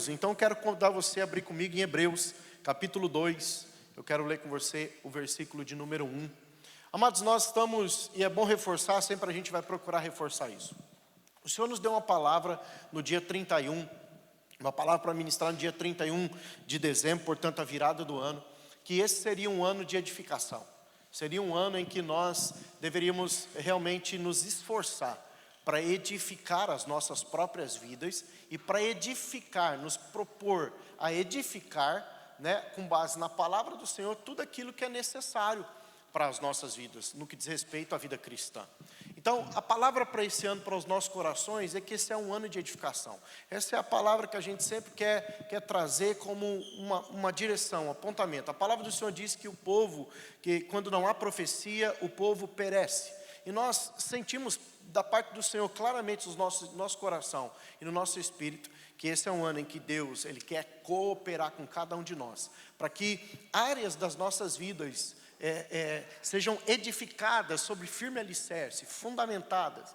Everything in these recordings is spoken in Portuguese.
Então eu quero convidar você a abrir comigo em Hebreus, capítulo 2. Eu quero ler com você o versículo de número 1. Amados, nós estamos, e é bom reforçar, sempre a gente vai procurar reforçar isso. O Senhor nos deu uma palavra no dia 31, uma palavra para ministrar no dia 31 de dezembro, portanto a virada do ano, que esse seria um ano de edificação. Seria um ano em que nós deveríamos realmente nos esforçar para edificar as nossas próprias vidas e para edificar, nos propor a edificar, com base na palavra do Senhor, tudo aquilo que é necessário para as nossas vidas, no que diz respeito à vida cristã. Então, a palavra para esse ano, para os nossos corações, é que esse é um ano de edificação. Essa é a palavra que a gente sempre quer trazer como uma direção, um apontamento. A palavra do Senhor diz que o povo, que quando não há profecia, o povo perece. E nós sentimos da parte do Senhor claramente no nosso coração e no nosso espírito, que esse é um ano em que Deus, Ele quer cooperar com cada um de nós, para que áreas das nossas vidas sejam edificadas sobre firme alicerce, fundamentadas,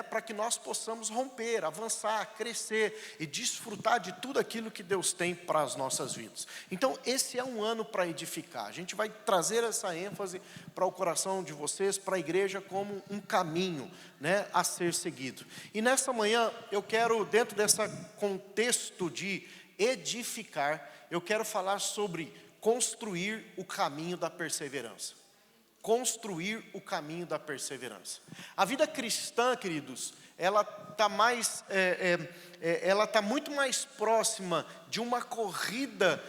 para que nós possamos romper, avançar, crescer e desfrutar de tudo aquilo que Deus tem para as nossas vidas. Então esse é um ano para edificar. A gente vai trazer essa ênfase para o coração de vocês, para a igreja, como um caminho a ser seguido. E nessa manhã eu quero, dentro desse contexto de edificar, eu quero falar sobre construir o caminho da perseverança. Construir o caminho da perseverança. A vida cristã, queridos, ela está muito mais próxima de uma corrida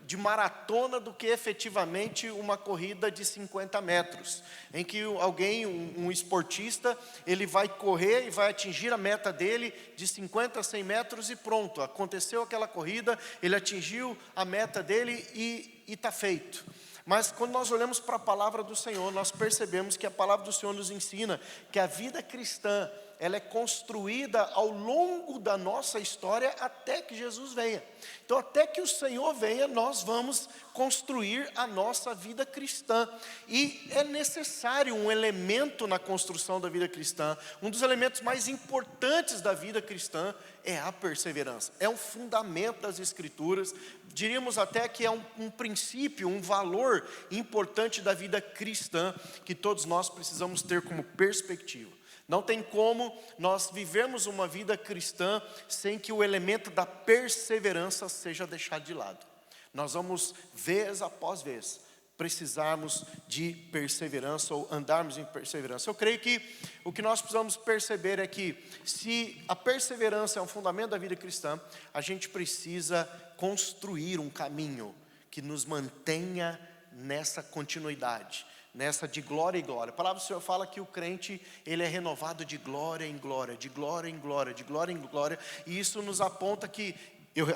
de maratona do que efetivamente uma corrida de 50 metros, em que alguém, um esportista, ele vai correr e vai atingir a meta dele de 50 a 100 metros e pronto, aconteceu aquela corrida, ele atingiu a meta dele e está feito. Mas quando nós olhamos para a palavra do Senhor, nós percebemos que a palavra do Senhor nos ensina que a vida cristã, ela é construída ao longo da nossa história até que Jesus venha. Então, até que o Senhor venha, nós vamos construir a nossa vida cristã. E é necessário um elemento na construção da vida cristã. Um dos elementos mais importantes da vida cristã é a perseverança. É um fundamento das Escrituras. Diríamos até que é um princípio, um valor importante da vida cristã que todos nós precisamos ter como perspectiva. Não tem como nós vivermos uma vida cristã sem que o elemento da perseverança seja deixado de lado. Nós vamos, vez após vez, precisarmos de perseverança ou andarmos em perseverança. Eu creio que o que nós precisamos perceber é que, se a perseverança é um fundamento da vida cristã, a gente precisa construir um caminho que nos mantenha nessa continuidade, nessa de glória em glória. A palavra do Senhor fala que o crente, ele é renovado de glória em glória, de glória em glória, de glória em glória, e isso nos aponta que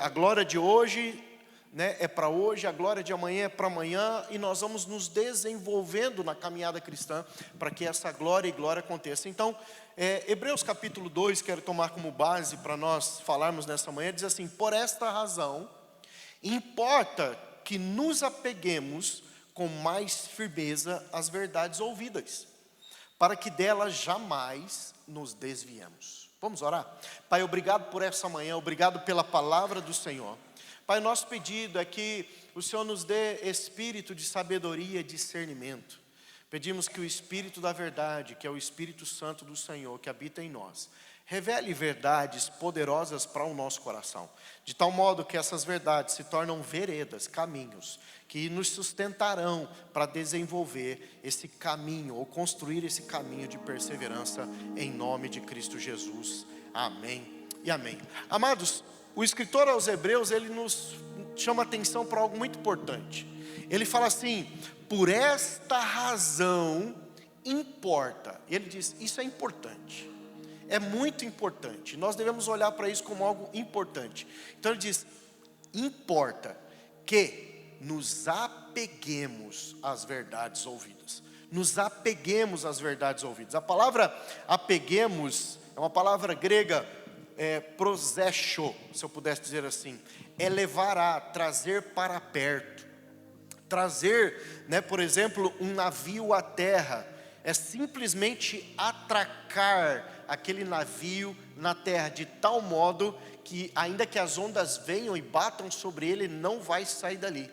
a glória de hoje é para hoje, a glória de amanhã é para amanhã, e nós vamos nos desenvolvendo na caminhada cristã para que essa glória e glória aconteça. Então, Hebreus capítulo 2, quero tomar como base para nós falarmos nessa manhã, diz assim: por esta razão, importa que nos apeguemos com mais firmeza às verdades ouvidas, para que delas jamais nos desviemos. Vamos orar? Pai, obrigado por essa manhã, obrigado pela palavra do Senhor. Pai, nosso pedido é que o Senhor nos dê espírito de sabedoria e discernimento. Pedimos que o Espírito da verdade, que é o Espírito Santo do Senhor, que habita em nós, revele verdades poderosas para o nosso coração, de tal modo que essas verdades se tornam veredas, caminhos, que nos sustentarão para desenvolver esse caminho, ou construir esse caminho de perseverança, em nome de Cristo Jesus. Amém e amém. Amados, o escritor aos Hebreus, ele nos chama atenção para algo muito importante. Ele fala assim: por esta razão importa. Ele diz, isso é importante. É muito importante, nós devemos olhar para isso como algo importante. Então ele diz, importa que nos apeguemos às verdades ouvidas. Nos apeguemos às verdades ouvidas. A palavra apeguemos é uma palavra grega, prosecho, se eu pudesse dizer assim. É levar a, trazer para perto. Trazer, por exemplo, um navio à terra. É simplesmente atracar aquele navio na terra de tal modo que ainda que as ondas venham e batam sobre ele, não vai sair dali.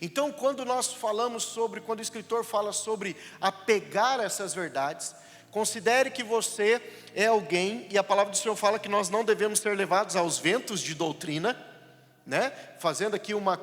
Então, quando o escritor fala sobre apegar essas verdades, considere que você é alguém, e a palavra do Senhor fala que nós não devemos ser levados aos ventos de doutrina, né? Fazendo aqui uma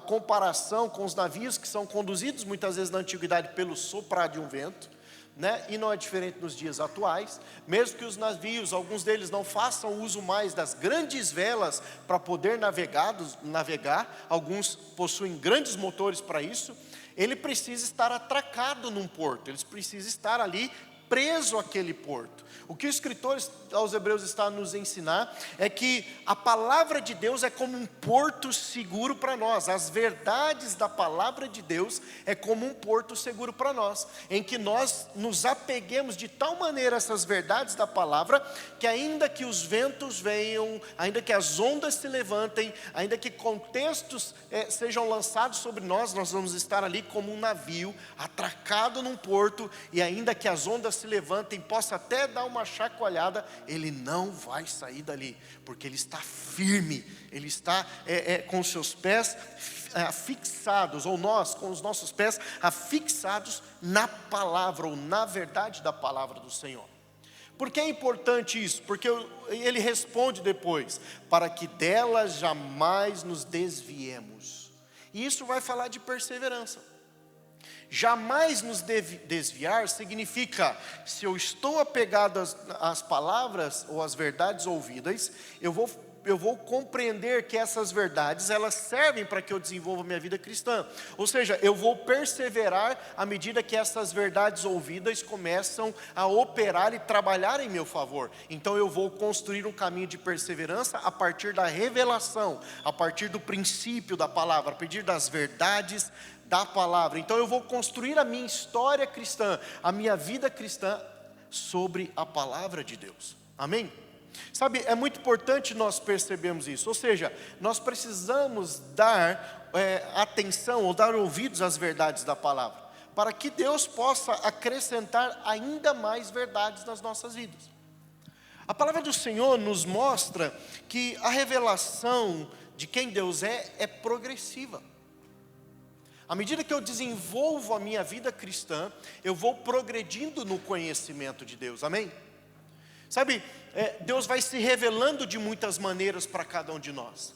comparação com os navios que são conduzidos muitas vezes na antiguidade pelo soprar de um vento, né? E não é diferente nos dias atuais, mesmo que os navios, alguns deles não façam uso mais das grandes velas para poder navegar, alguns possuem grandes motores para isso, ele precisa estar atracado num porto, ele precisa estar ali preso àquele porto. O que o escritor aos Hebreus está a nos ensinar é que a palavra de Deus é como um porto seguro para nós. As verdades da palavra de Deus é como um porto seguro para nós, em que nós nos apeguemos de tal maneira a essas verdades da palavra, que ainda que os ventos venham, ainda que as ondas se levantem, ainda que contextos sejam lançados sobre nós, nós vamos estar ali como um navio atracado num porto, e ainda que as ondas se levantem, possa até dar uma chacoalhada, ele não vai sair dali, porque ele está firme, ele está com seus pés fixados, ou nós com os nossos pés afixados na palavra, ou na verdade da palavra do Senhor. Por que é importante isso? Porque ele responde depois, para que dela jamais nos desviemos, e isso vai falar de perseverança. Jamais nos desviar significa, se eu estou apegado às palavras ou às verdades ouvidas, eu vou compreender que essas verdades, elas servem para que eu desenvolva minha vida cristã. Ou seja, eu vou perseverar à medida que essas verdades ouvidas começam a operar e trabalhar em meu favor. Então eu vou construir um caminho de perseverança a partir da revelação, a partir do princípio da palavra, a partir das verdades da palavra. Então eu vou construir a minha história cristã, a minha vida cristã sobre a palavra de Deus. Amém? Sabe, é muito importante nós percebermos isso. Ou seja, nós precisamos dar atenção ou dar ouvidos às verdades da palavra, para que Deus possa acrescentar ainda mais verdades nas nossas vidas. A palavra do Senhor nos mostra que a revelação de quem Deus é progressiva. À medida que eu desenvolvo a minha vida cristã, eu vou progredindo no conhecimento de Deus, amém? Sabe, Deus vai se revelando de muitas maneiras para cada um de nós.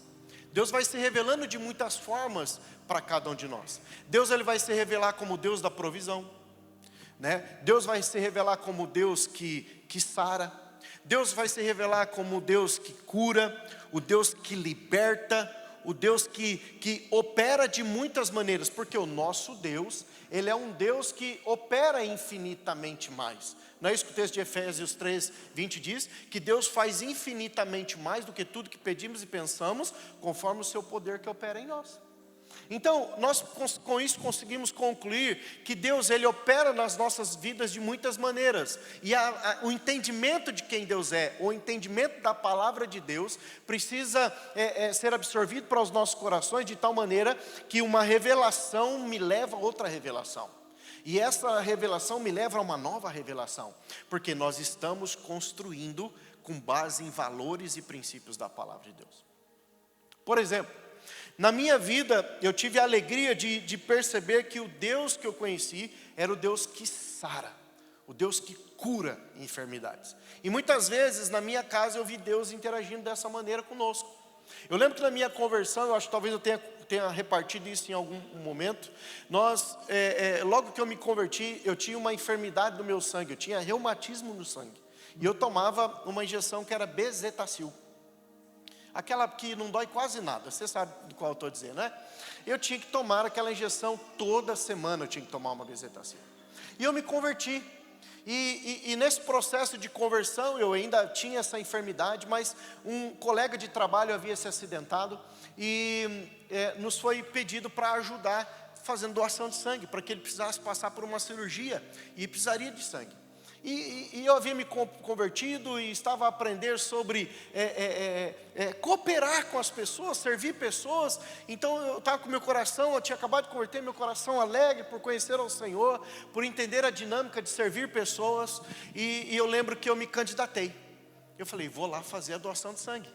Deus vai se revelando de muitas formas para cada um de nós. Deus, ele vai se revelar como Deus da provisão, né? Deus vai se revelar como Deus que sara. Deus vai se revelar como Deus que cura, o Deus que liberta, o Deus que opera de muitas maneiras, porque o nosso Deus, ele é um Deus que opera infinitamente mais. Não é isso que o texto de Efésios 3:20 diz? Que Deus faz infinitamente mais do que tudo que pedimos e pensamos, conforme o seu poder que opera em nós. Então, nós com isso conseguimos concluir que Deus, ele opera nas nossas vidas de muitas maneiras. E o entendimento de quem Deus é, o entendimento da palavra de Deus, precisa ser absorvido para os nossos corações de tal maneira que uma revelação me leva a outra revelação. E essa revelação me leva a uma nova revelação, porque nós estamos construindo com base em valores e princípios da palavra de Deus. Por exemplo, na minha vida, eu tive a alegria de perceber que o Deus que eu conheci era o Deus que sara, o Deus que cura enfermidades. E muitas vezes na minha casa eu vi Deus interagindo dessa maneira conosco. Eu lembro que na minha conversão, eu acho que talvez eu tenha repartido isso em algum momento. Logo que eu me converti, eu tinha uma enfermidade no meu sangue, eu tinha reumatismo no sangue. E eu tomava uma injeção que era bezetacil. Aquela que não dói quase nada, você sabe de qual eu estou dizendo, né? Eu tinha que tomar aquela injeção toda semana, eu tinha que tomar uma bezetacil. E eu me converti. E nesse processo de conversão, eu ainda tinha essa enfermidade, mas um colega de trabalho havia se acidentado e nos foi pedido para ajudar fazendo doação de sangue, para que ele precisasse passar por uma cirurgia e precisaria de sangue. E eu havia me convertido e estava a aprender sobre cooperar com as pessoas, servir pessoas. Então eu estava com meu coração, eu tinha acabado de converter, meu coração alegre por conhecer ao Senhor, por entender a dinâmica de servir pessoas. E eu lembro que eu me candidatei. Eu falei, vou lá fazer a doação de sangue,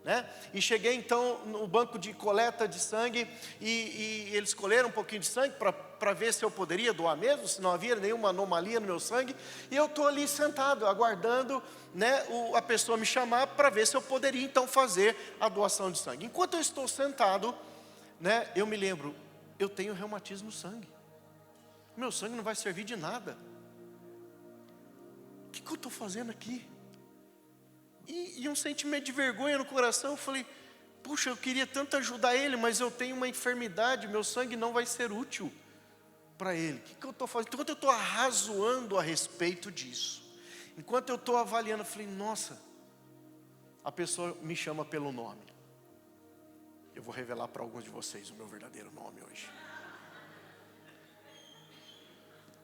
né? E cheguei então no banco de coleta de sangue e eles colheram um pouquinho de sangue para ver se eu poderia doar mesmo, se não havia nenhuma anomalia no meu sangue. E eu estou ali sentado, aguardando, né, a pessoa me chamar para ver se eu poderia então fazer a doação de sangue. Enquanto eu estou sentado, né, eu me lembro, eu tenho reumatismo no sangue, meu sangue não vai servir de nada. O que eu estou fazendo aqui? E um sentimento de vergonha no coração. Eu falei, puxa, eu queria tanto ajudar ele, mas eu tenho uma enfermidade, meu sangue não vai ser útil para ele. O que eu estou fazendo? Enquanto eu estou arrazoando a respeito disso, enquanto eu estou avaliando, eu falei, nossa, a pessoa me chama pelo nome. Eu vou revelar para alguns de vocês o meu verdadeiro nome hoje.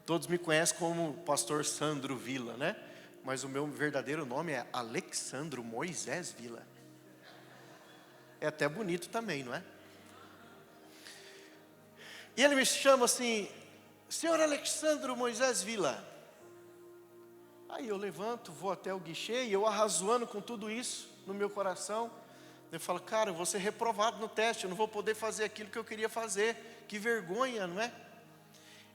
Todos me conhecem como pastor Sandro Vila, né? Mas o meu verdadeiro nome é Alexandro Moisés Vila. É até bonito também, não é? E ele me chama assim, senhor Alexandro Moisés Vila. Aí eu levanto, vou até o guichê e eu arrazoando com tudo isso no meu coração. Eu falo, cara, eu vou ser reprovado no teste, eu não vou poder fazer aquilo que eu queria fazer. Que vergonha, não é?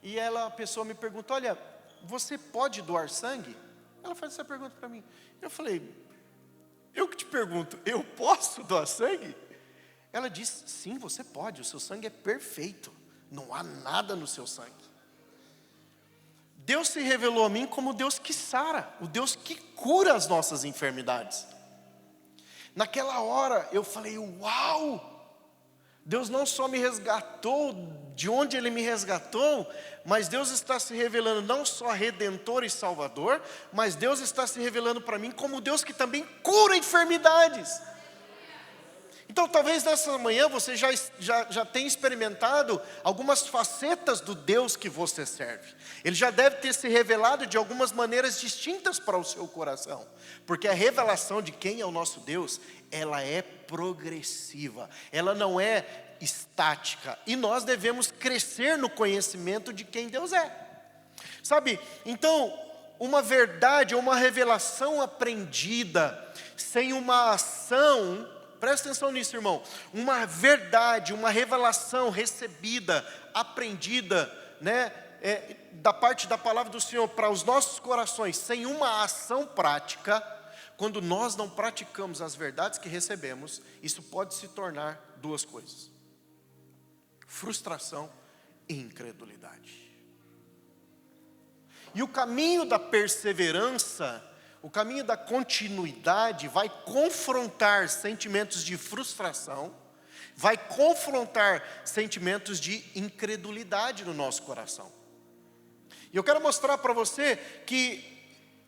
E a pessoa me pergunta, olha, você pode doar sangue? Ela faz essa pergunta para mim. Eu falei, eu que te pergunto, eu posso doar sangue? Ela disse, sim, você pode, o seu sangue é perfeito, não há nada no seu sangue. Deus se revelou a mim como o Deus que sara, o Deus que cura as nossas enfermidades. Naquela hora eu falei, uau! Deus não só me resgatou de onde Ele me resgatou, mas Deus está se revelando não só Redentor e Salvador, mas Deus está se revelando para mim como Deus que também cura enfermidades. Então talvez nessa manhã você já tenha experimentado algumas facetas do Deus que você serve. Ele já deve ter se revelado de algumas maneiras distintas para o seu coração. Porque a revelação de quem é o nosso Deus, ela é progressiva. Ela não é estática. E nós devemos crescer no conhecimento de quem Deus é. Sabe, então, uma verdade, uma revelação aprendida, sem uma ação... Presta atenção nisso, irmão. Uma verdade, uma revelação recebida, aprendida, né, da parte da palavra do Senhor para os nossos corações, sem uma ação prática, quando nós não praticamos as verdades que recebemos, isso pode se tornar duas coisas: frustração e incredulidade. E o caminho da perseverança, o caminho da continuidade vai confrontar sentimentos de frustração, vai confrontar sentimentos de incredulidade no nosso coração. E eu quero mostrar para você que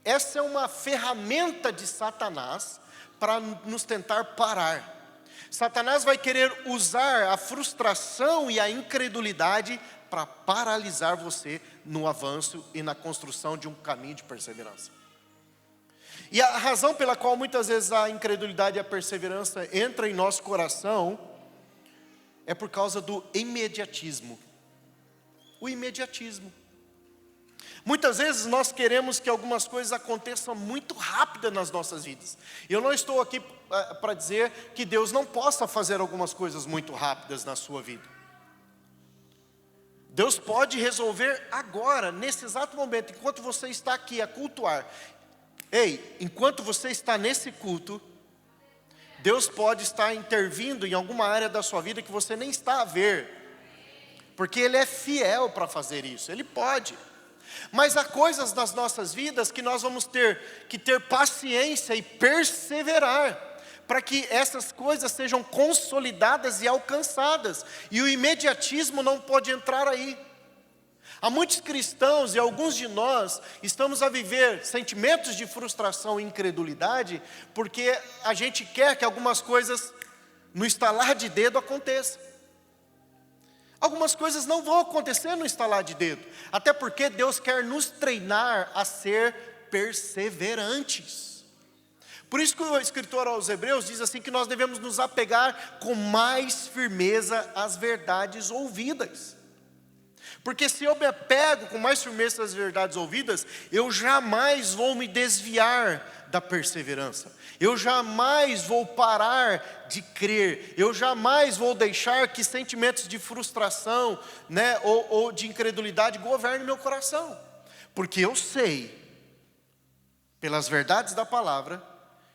essa é uma ferramenta de Satanás para nos tentar parar. Satanás vai querer usar a frustração e a incredulidade para paralisar você no avanço e na construção de um caminho de perseverança. E a razão pela qual muitas vezes a incredulidade e a perseverança entram em nosso coração é por causa do imediatismo. O imediatismo. Muitas vezes nós queremos que algumas coisas aconteçam muito rápido nas nossas vidas. Eu não estou aqui para dizer que Deus não possa fazer algumas coisas muito rápidas na sua vida. Deus pode resolver agora, nesse exato momento, enquanto você está aqui a cultuar. Ei, enquanto você está nesse culto, Deus pode estar intervindo em alguma área da sua vida que você nem está a ver, porque Ele é fiel para fazer isso, Ele pode. Mas há coisas nas nossas vidas que nós vamos ter que ter paciência e perseverar, para que essas coisas sejam consolidadas e alcançadas, e o imediatismo não pode entrar aí. Há muitos cristãos e alguns de nós estamos a viver sentimentos de frustração e incredulidade porque a gente quer que algumas coisas no estalar de dedo aconteçam. Algumas coisas não vão acontecer no estalar de dedo, até porque Deus quer nos treinar a ser perseverantes. Por isso que o escritor aos Hebreus diz assim que nós devemos nos apegar com mais firmeza às verdades ouvidas. Porque se eu me apego com mais firmeza às verdades ouvidas, eu jamais vou me desviar da perseverança. Eu jamais vou parar de crer. Eu jamais vou deixar que sentimentos de frustração, né, ou de incredulidade governem meu coração. Porque eu sei, pelas verdades da palavra,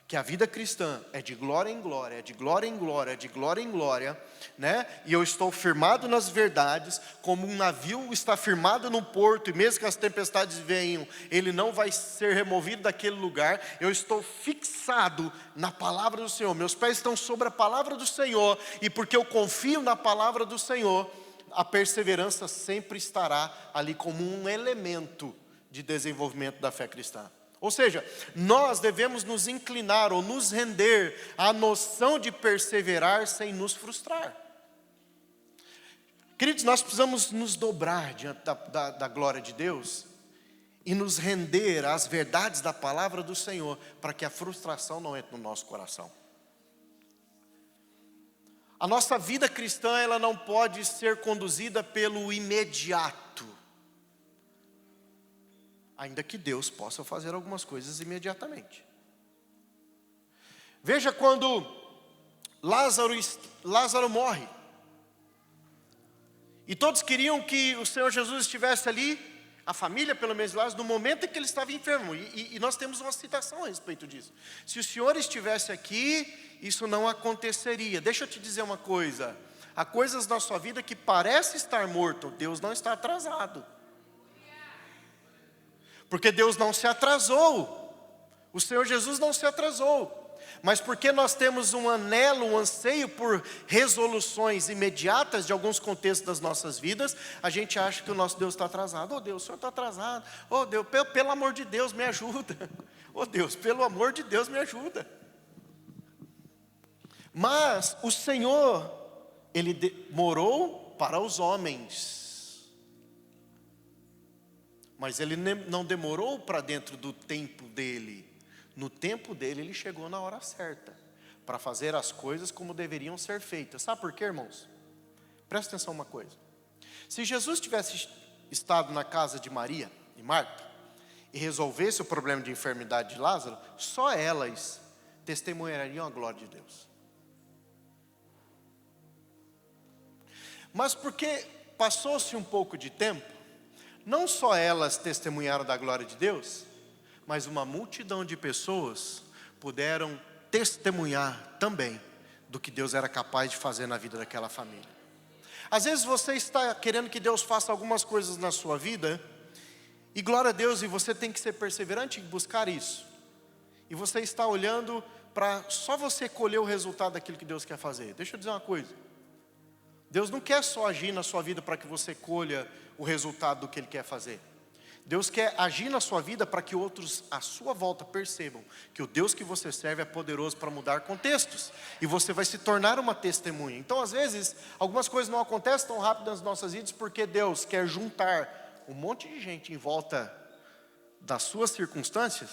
que a vida cristã é de glória em glória, é de glória em glória, é de glória em glória, né? E eu estou firmado nas verdades, como um navio está firmado no porto, e mesmo que as tempestades venham, ele não vai ser removido daquele lugar. Eu estou fixado na palavra do Senhor, meus pés estão sobre a palavra do Senhor, e porque eu confio na palavra do Senhor, a perseverança sempre estará ali como um elemento de desenvolvimento da fé cristã. Ou seja, nós devemos nos inclinar ou nos render à noção de perseverar sem nos frustrar. Queridos, nós precisamos nos dobrar diante da glória de Deus e nos render às verdades da palavra do Senhor, para que a frustração não entre no nosso coração. A nossa vida cristã, ela não pode ser conduzida pelo imediato. Ainda que Deus possa fazer algumas coisas imediatamente. Veja quando Lázaro morre. E todos queriam que o Senhor Jesus estivesse ali, a família pelo menos Lázaro, no momento em que ele estava enfermo. E nós temos uma citação a respeito disso. Se o Senhor estivesse aqui, isso não aconteceria. Deixa eu te dizer uma coisa. Há coisas na sua vida que parece estar morto, Deus não está atrasado. Porque Deus não se atrasou, o Senhor Jesus não se atrasou, mas porque nós temos um anelo, um anseio por resoluções imediatas de alguns contextos das nossas vidas, a gente acha que o nosso Deus está atrasado. Oh Deus, o Senhor está atrasado. Oh Deus, pelo amor de Deus, me ajuda. Oh Deus, pelo amor de Deus, me ajuda. Mas o Senhor, Ele demorou para os homens, mas Ele não demorou para dentro do tempo dEle. No tempo dEle, Ele chegou na hora certa, para fazer as coisas como deveriam ser feitas. Sabe por quê, irmãos? Presta atenção uma coisa. Se Jesus tivesse estado na casa de Maria e Marta, e resolvesse o problema de enfermidade de Lázaro, só elas testemunhariam a glória de Deus. Mas porque passou-se um pouco de tempo, não só elas testemunharam da glória de Deus, mas uma multidão de pessoas puderam testemunhar também do que Deus era capaz de fazer na vida daquela família. Às vezes você está querendo que Deus faça algumas coisas na sua vida, e glória a Deus, e você tem que ser perseverante em buscar isso. E você está olhando para só você colher o resultado daquilo que Deus quer fazer. Deixa eu dizer uma coisa. Deus não quer só agir na sua vida para que você colha o resultado do que Ele quer fazer. Deus quer agir na sua vida para que outros à sua volta percebam que o Deus que você serve é poderoso para mudar contextos. E você vai se tornar uma testemunha. Então, às vezes, algumas coisas não acontecem tão rápido nas nossas vidas porque Deus quer juntar um monte de gente em volta das suas circunstâncias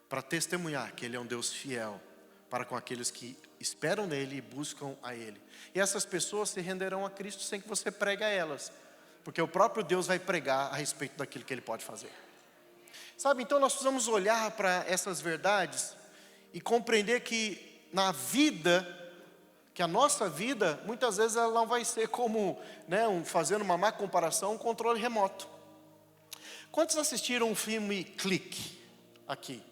para testemunhar que Ele é um Deus fiel para com aqueles que esperam nele e buscam a Ele. E essas pessoas se renderão a Cristo sem que você pregue a elas, porque o próprio Deus vai pregar a respeito daquilo que Ele pode fazer. Sabe, então nós precisamos olhar para essas verdades e compreender que na vida, que a nossa vida, muitas vezes ela não vai ser como, né, fazendo uma má comparação, um controle remoto. Quantos assistiram o filme Clique aqui?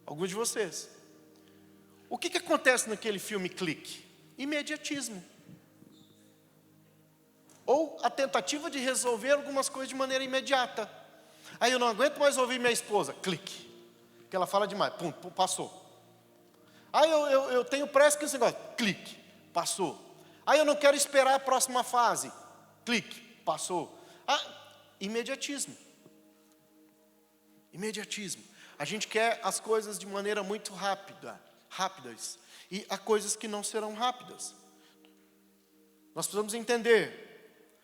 Alguns de vocês. O que acontece naquele filme Clique? Imediatismo. Ou a tentativa de resolver algumas coisas de maneira imediata. Aí eu não aguento mais ouvir minha esposa, clique. Porque ela fala demais, pum, passou. Aí eu tenho pressa que esse negócio, clique, passou. Aí eu não quero esperar a próxima fase, clique, passou. Imediatismo. Imediatismo. A gente quer as coisas de maneira muito rápidas. E há coisas que não serão rápidas. Nós precisamos entender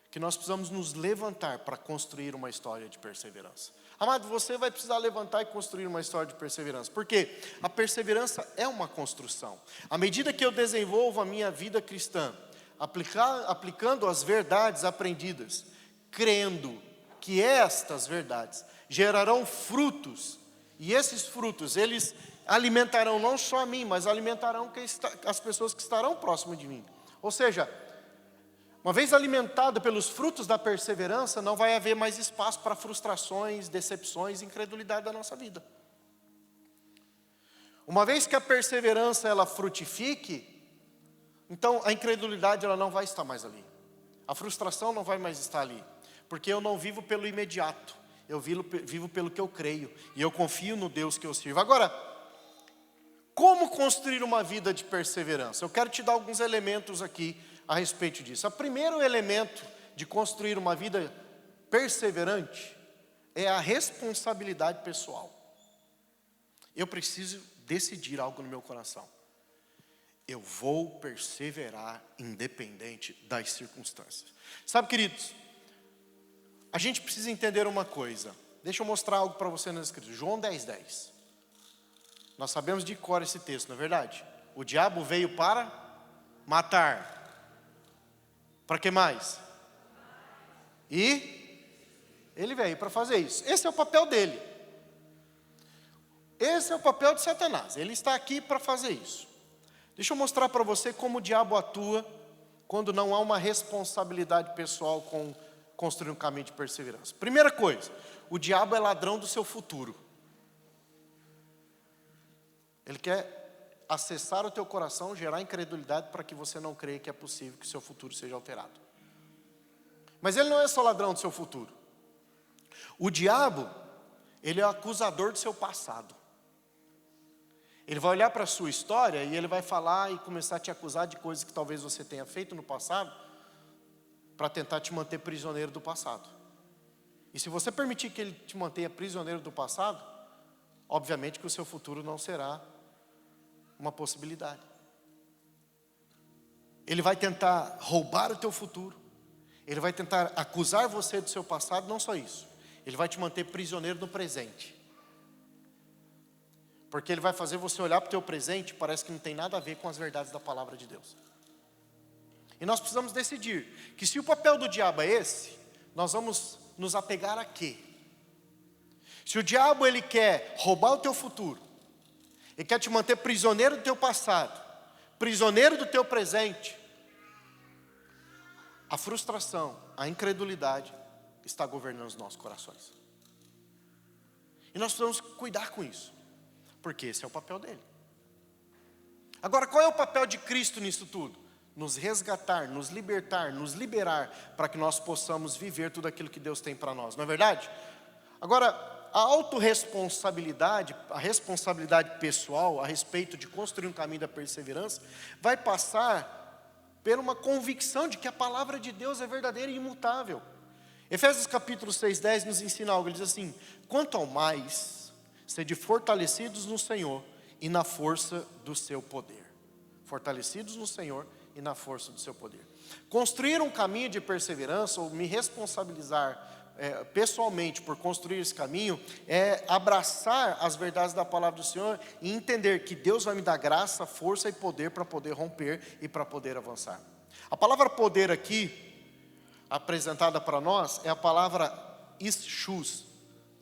que nós precisamos nos levantar para construir uma história de perseverança. Amado, você vai precisar levantar e construir uma história de perseverança. Porque a perseverança é uma construção. À medida que eu desenvolvo a minha vida cristã, aplicando as verdades aprendidas, crendo que estas verdades gerarão frutos, e esses frutos, eles alimentarão não só a mim, mas alimentarão as pessoas que estarão próximo de mim. Ou seja, uma vez alimentado pelos frutos da perseverança, não vai haver mais espaço para frustrações, decepções e incredulidade da nossa vida. Uma vez que a perseverança ela frutifique, então a incredulidade ela não vai estar mais ali. A frustração não vai mais estar ali. Porque eu não vivo pelo imediato, eu vivo pelo que eu creio, e eu confio no Deus que eu sirvo. Agora, como construir uma vida de perseverança? Eu quero te dar alguns elementos aqui a respeito disso. O primeiro elemento de construir uma vida perseverante é a responsabilidade pessoal. Eu preciso decidir algo no meu coração. Eu vou perseverar independente das circunstâncias. Sabe, queridos, a gente precisa entender uma coisa. Deixa eu mostrar algo para você nas escrituras. João 10:10. Nós sabemos de cor esse texto, não é verdade? O diabo veio para matar. Para que mais? E ele veio para fazer isso. Esse é o papel dele. Esse é o papel de Satanás. Ele está aqui para fazer isso. Deixa eu mostrar para você como o diabo atua quando não há uma responsabilidade pessoal com construir um caminho de perseverança. Primeira coisa, o diabo é ladrão do seu futuro. Ele quer acessar o teu coração, gerar incredulidade para que você não creia que é possível que o seu futuro seja alterado. Mas ele não é só ladrão do seu futuro. O diabo, ele é o acusador do seu passado. Ele vai olhar para a sua história e ele vai falar e começar a te acusar de coisas que talvez você tenha feito no passado, para tentar te manter prisioneiro do passado. E se você permitir que ele te mantenha prisioneiro do passado, obviamente que o seu futuro não será uma possibilidade. Ele vai tentar roubar o teu futuro. Ele vai tentar acusar você do seu passado, não só isso. Ele vai te manter prisioneiro no presente. Porque ele vai fazer você olhar para o teu presente, parece que não tem nada a ver com as verdades da palavra de Deus. E nós precisamos decidir que se o papel do diabo é esse, nós vamos nos apegar a quê? Se o diabo ele quer roubar o teu futuro, ele quer te manter prisioneiro do teu passado, prisioneiro do teu presente, a frustração, a incredulidade está governando os nossos corações. E nós precisamos cuidar com isso, porque esse é o papel dele. Agora, qual é o papel de Cristo nisso tudo? Nos resgatar, nos libertar, nos liberar, para que nós possamos viver tudo aquilo que Deus tem para nós, não é verdade? Agora, a autorresponsabilidade, a responsabilidade pessoal a respeito de construir um caminho da perseverança, vai passar por uma convicção de que a palavra de Deus é verdadeira e imutável. Efésios capítulo 6:10 nos ensina algo, ele diz assim: quanto ao mais, sede fortalecidos no Senhor e na força do seu poder. Fortalecidos no Senhor e na força do seu poder. Construir um caminho de perseverança, ou me responsabilizar pessoalmente por construir esse caminho, é abraçar as verdades da palavra do Senhor e entender que Deus vai me dar graça, força e poder para poder romper e para poder avançar. A palavra poder aqui, apresentada para nós, é a palavra ischus,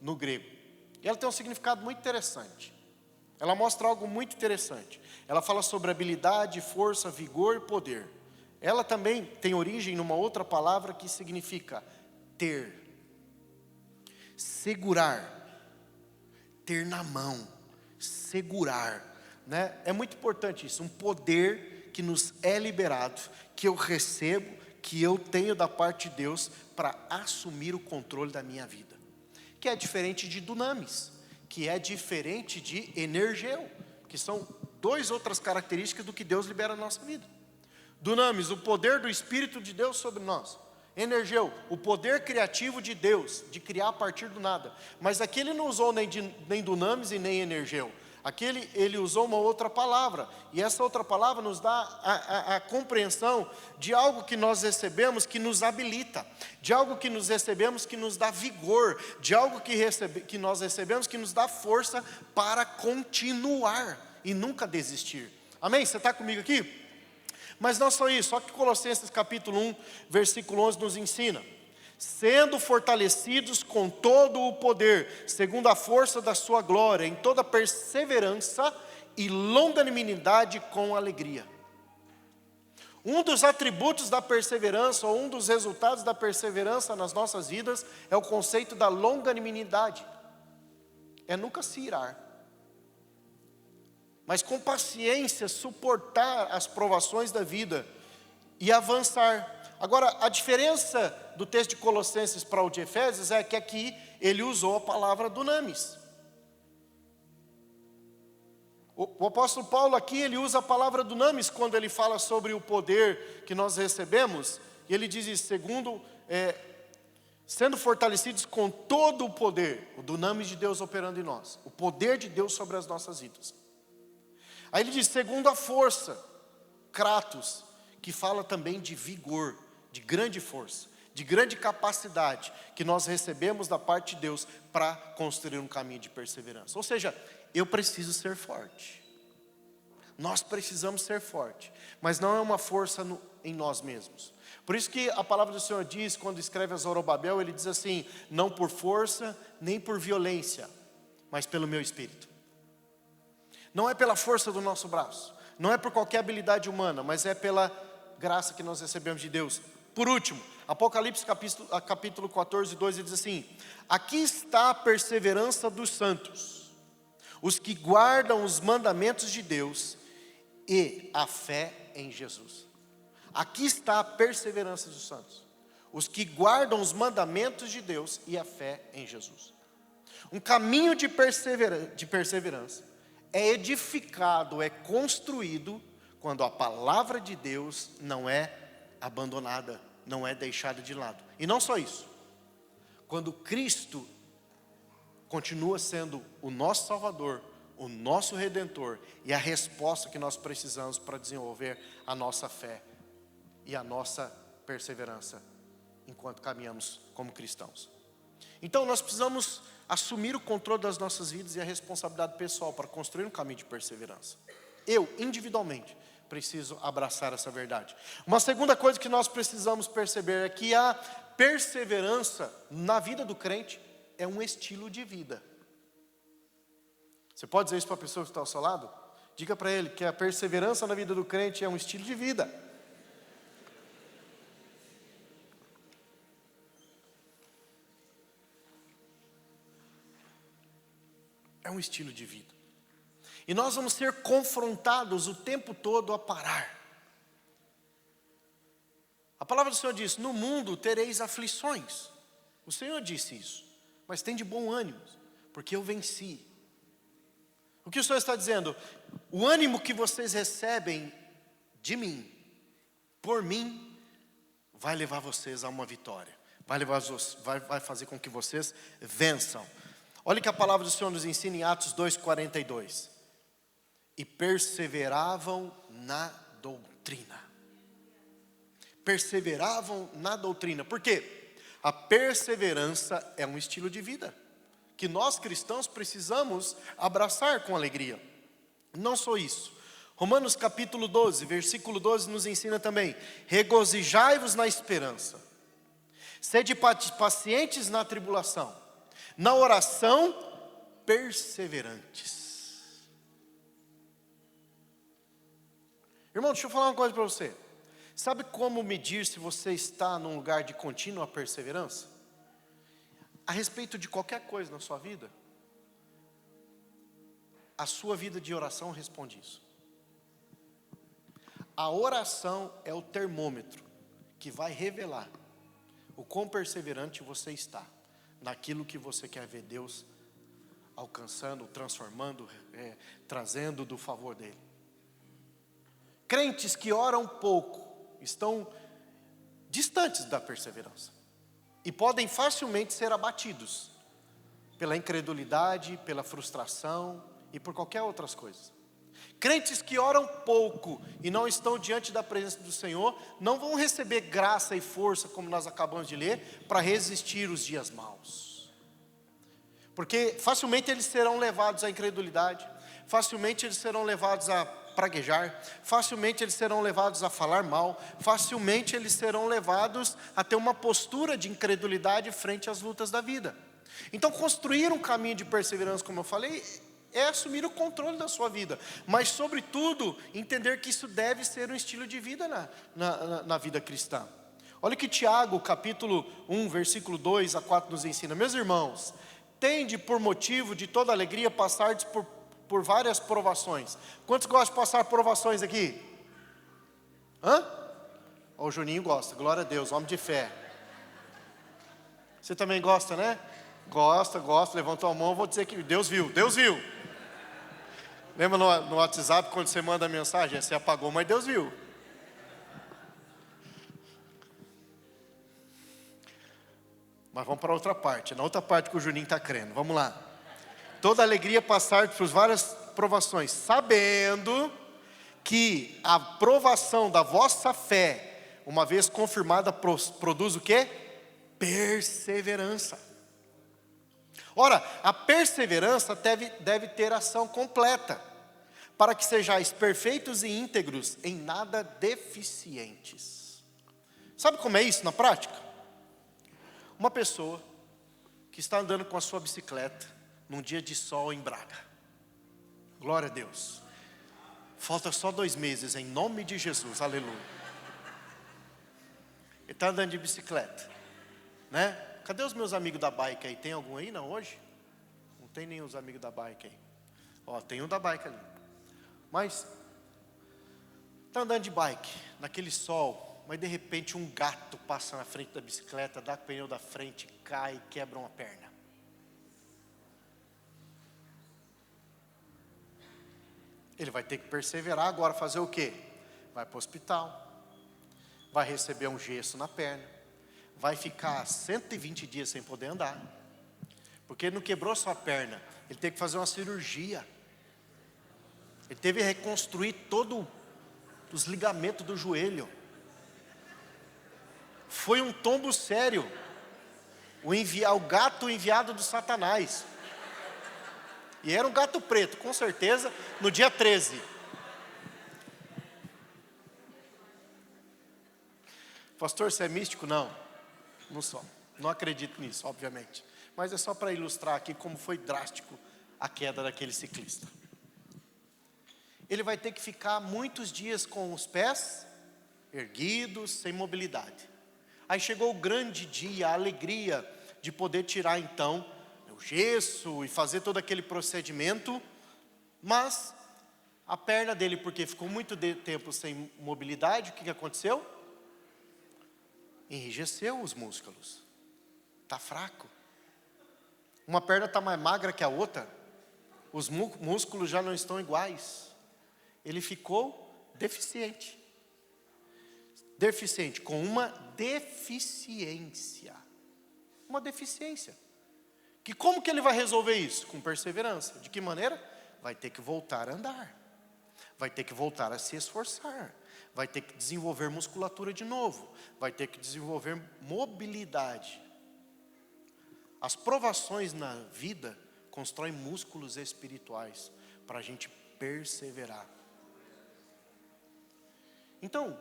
no grego. E ela tem um significado muito interessante. Ela mostra algo muito interessante. Ela fala sobre habilidade, força, vigor e poder. Ela também tem origem numa outra palavra que significa ter, segurar, ter na mão, segurar, né? É muito importante isso, um poder que nos é liberado, que eu recebo, que eu tenho da parte de Deus para assumir o controle da minha vida. Que é diferente de dunamis, que é diferente de energeu, que são duas outras características do que Deus libera na nossa vida. Dunamis, o poder do Espírito de Deus sobre nós. Energeu, o poder criativo de Deus, de criar a partir do nada. Mas aqui ele não usou nem dunamis e nem energeu. Aqui ele usou uma outra palavra, e essa outra palavra nos dá a compreensão de algo que nós recebemos que nos habilita, de algo que nós recebemos que nos dá vigor, de algo que nós recebemos que nos dá força para continuar e nunca desistir. Amém? Você está comigo aqui? Mas não só isso, só que Colossenses capítulo 1, versículo 11 nos ensina: sendo fortalecidos com todo o poder, segundo a força da sua glória, em toda perseverança e longanimidade com alegria. Um dos atributos da perseverança, ou um dos resultados da perseverança nas nossas vidas, é o conceito da longanimidade. É nunca se irar, mas com paciência suportar as provações da vida e avançar. Agora, a diferença do texto de Colossenses para o de Efésios é que aqui ele usou a palavra dunamis. O apóstolo Paulo aqui, ele usa a palavra dunamis quando ele fala sobre o poder que nós recebemos, e ele diz isso, sendo fortalecidos com todo o poder, o dunamis de Deus operando em nós, o poder de Deus sobre as nossas vidas. Aí ele diz, segundo a força, kratos, que fala também de vigor, de grande força, de grande capacidade, que nós recebemos da parte de Deus para construir um caminho de perseverança. Ou seja, eu preciso ser forte. Nós precisamos ser forte, mas não é uma força em nós mesmos. Por isso que a palavra do Senhor diz, quando escreve a Zorobabel, ele diz assim, não por força, nem por violência, mas pelo meu Espírito. Não é pela força do nosso braço, não é por qualquer habilidade humana, mas é pela graça que nós recebemos de Deus. Por último, Apocalipse capítulo 14, 2, ele diz assim: aqui está a perseverança dos santos, os que guardam os mandamentos de Deus e a fé em Jesus. Aqui está a perseverança dos santos, os que guardam os mandamentos de Deus e a fé em Jesus. Um caminho de perseverança é edificado, é construído quando a palavra de Deus não é abandonada, não é deixada de lado. E não só isso, quando Cristo continua sendo o nosso Salvador, o nosso Redentor e a resposta que nós precisamos para desenvolver a nossa fé e a nossa perseverança enquanto caminhamos como cristãos. Então nós precisamos assumir o controle das nossas vidas e a responsabilidade pessoal para construir um caminho de perseverança. Eu, individualmente, preciso abraçar essa verdade. Uma segunda coisa que nós precisamos perceber é que a perseverança na vida do crente é um estilo de vida. Você pode dizer isso para a pessoa que está ao seu lado? Diga para ele que a perseverança na vida do crente é um estilo de vida. É um estilo de vida. E nós vamos ser confrontados o tempo todo a parar. A palavra do Senhor diz, no mundo tereis aflições. O Senhor disse isso. Mas tem de bom ânimo, porque eu venci. O que o Senhor está dizendo? O ânimo que vocês recebem de mim, por mim, vai levar vocês a uma vitória. Vai fazer com que vocês vençam. Olha que a palavra do Senhor nos ensina em Atos 2:42. E perseveravam na doutrina. Perseveravam na doutrina. Por quê? A perseverança é um estilo de vida que nós cristãos precisamos abraçar com alegria. Não só isso. Romanos capítulo 12, versículo 12 nos ensina também: regozijai-vos na esperança, sede pacientes na tribulação, na oração perseverantes. Irmão, deixa eu falar uma coisa para você. Sabe como medir se você está num lugar de contínua perseverança? A respeito de qualquer coisa na sua vida, a sua vida de oração responde isso. A oração é o termômetro que vai revelar o quão perseverante você está naquilo que você quer ver Deus alcançando, transformando, trazendo do favor dele. Crentes que oram pouco estão distantes da perseverança e podem facilmente ser abatidos pela incredulidade, pela frustração e por qualquer outras coisas. Crentes que oram pouco e não estão diante da presença do Senhor, não vão receber graça e força, como nós acabamos de ler, para resistir os dias maus. Porque facilmente eles serão levados à incredulidade, facilmente eles serão levados a praguejar, facilmente eles serão levados a falar mal, facilmente eles serão levados a ter uma postura de incredulidade frente às lutas da vida. Então construir um caminho de perseverança, como eu falei, é assumir o controle da sua vida, mas sobretudo entender que isso deve ser um estilo de vida na vida cristã. Olha que Tiago capítulo 1 versículo 2 a 4 nos ensina: meus irmãos, tende por motivo de toda alegria passardes por várias provações. Quantos gostam de passar provações aqui? O Juninho gosta, glória a Deus, homem de fé. Você também gosta, né? Gosta, levantou a mão, vou dizer que Deus viu. Lembra no WhatsApp quando você manda a mensagem? Você apagou, mas Deus viu. Mas vamos para outra parte, na outra parte que o Juninho está crendo, vamos lá. Toda alegria passar por várias provações, sabendo que a provação da vossa fé, uma vez confirmada, produz o quê? Perseverança. Ora, a perseverança deve ter ação completa, para que sejais perfeitos e íntegros, em nada deficientes. Sabe como é isso na prática? Uma pessoa que está andando com a sua bicicleta, num dia de sol em Braga. Glória a Deus. Falta só 2 meses, em nome de Jesus, aleluia. Ele está andando de bicicleta, né? Cadê os meus amigos da bike aí? Tem algum aí não hoje? Não tem nenhum os amigos da bike aí. Tem um da bike ali. Mas está andando de bike, naquele sol, mas de repente um gato passa na frente da bicicleta, dá o pneu da frente, cai e quebra uma perna. Ele vai ter que perseverar agora, fazer o quê? Vai para o hospital, vai receber um gesso na perna, vai ficar 120 dias sem poder andar, porque ele não quebrou só a perna, ele teve que fazer uma cirurgia, ele teve que reconstruir todos os ligamentos do joelho. Foi um tombo sério, o gato enviado do Satanás. E era um gato preto, com certeza, no dia 13. Pastor, você é místico? Não sou. Não acredito nisso, obviamente. Mas é só para ilustrar aqui como foi drástico a queda daquele ciclista. Ele vai ter que ficar muitos dias com os pés erguidos, sem mobilidade. Aí chegou o grande dia, a alegria de poder tirar então o gesso e fazer todo aquele procedimento, mas a perna dele, porque ficou muito tempo sem mobilidade, o que aconteceu? Enrijeceu os músculos, está fraco. Uma perna está mais magra que a outra, os músculos já não estão iguais, ele ficou deficiente, com uma deficiência, que como que ele vai resolver isso? Com perseverança. De que maneira? Vai ter que voltar a andar, vai ter que voltar a se esforçar, vai ter que desenvolver musculatura de novo, vai ter que desenvolver mobilidade. As provações na vida constroem músculos espirituais para a gente perseverar. Então,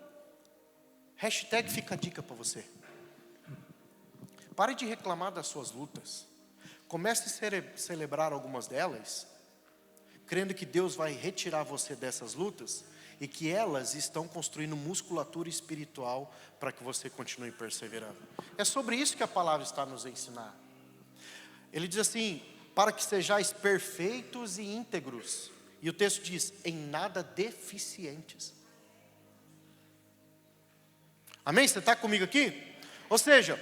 hashtag fica a dica para você. Pare de reclamar das suas lutas. Comece a celebrar algumas delas, crendo que Deus vai retirar você dessas lutas e que elas estão construindo musculatura espiritual para que você continue perseverando. É sobre isso que a palavra está nos ensinar. Ele diz assim: para que sejais perfeitos e íntegros. E o texto diz: em nada deficientes. Amém? Você está comigo aqui? Ou seja,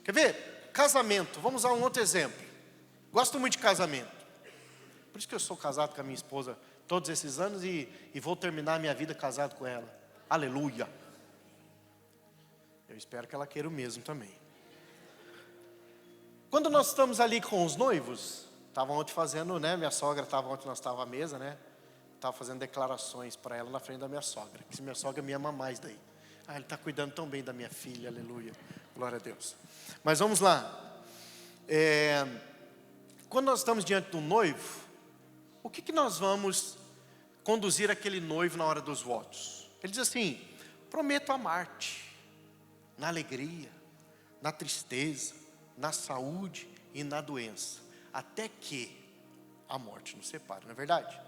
quer ver? Casamento, vamos usar um outro exemplo. Gosto muito de casamento. Por isso que eu sou casado com a minha esposa todos esses anos e vou terminar a minha vida casado com ela. Aleluia. Eu espero que ela queira o mesmo também. Quando nós estamos ali com os noivos, Estava ontem fazendo, né? Minha sogra estava ontem, nós estávamos à mesa, né? Estava fazendo declarações para ela na frente da minha sogra. Que minha sogra me ama mais daí. Ah, ele está cuidando tão bem da minha filha, aleluia. Glória a Deus. Mas vamos lá. Quando nós estamos diante de um noivo, o que nós vamos conduzir aquele noivo na hora dos votos? Ele diz assim: prometo amar-te na alegria, na tristeza, na saúde e na doença, até que a morte nos separe, não é verdade?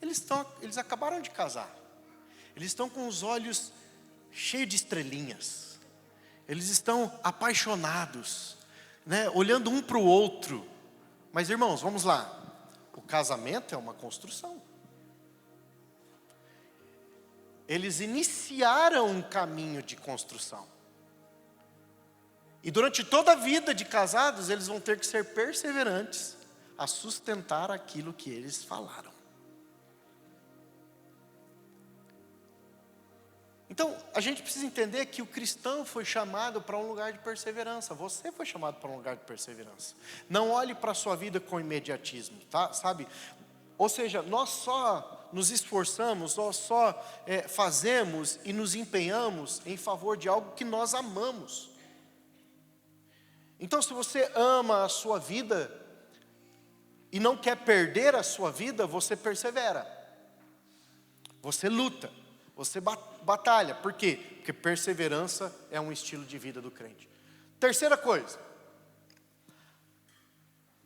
Eles acabaram de casar, eles estão com os olhos cheios de estrelinhas, eles estão apaixonados, né, olhando um para o outro. Mas irmãos, vamos lá, o casamento é uma construção. Eles iniciaram um caminho de construção. E durante toda a vida de casados, eles vão ter que ser perseverantes a sustentar aquilo que eles falaram. Então, a gente precisa entender que o cristão foi chamado para um lugar de perseverança. Você foi chamado para um lugar de perseverança. Não olhe para a sua vida com imediatismo, tá? Sabe? Ou seja, nós só nos esforçamos, nós só fazemos e nos empenhamos em favor de algo que nós amamos. Então, se você ama a sua vida e não quer perder a sua vida, você persevera. Você luta, você batalha. Por quê? Porque perseverança é um estilo de vida do crente. Terceira coisa,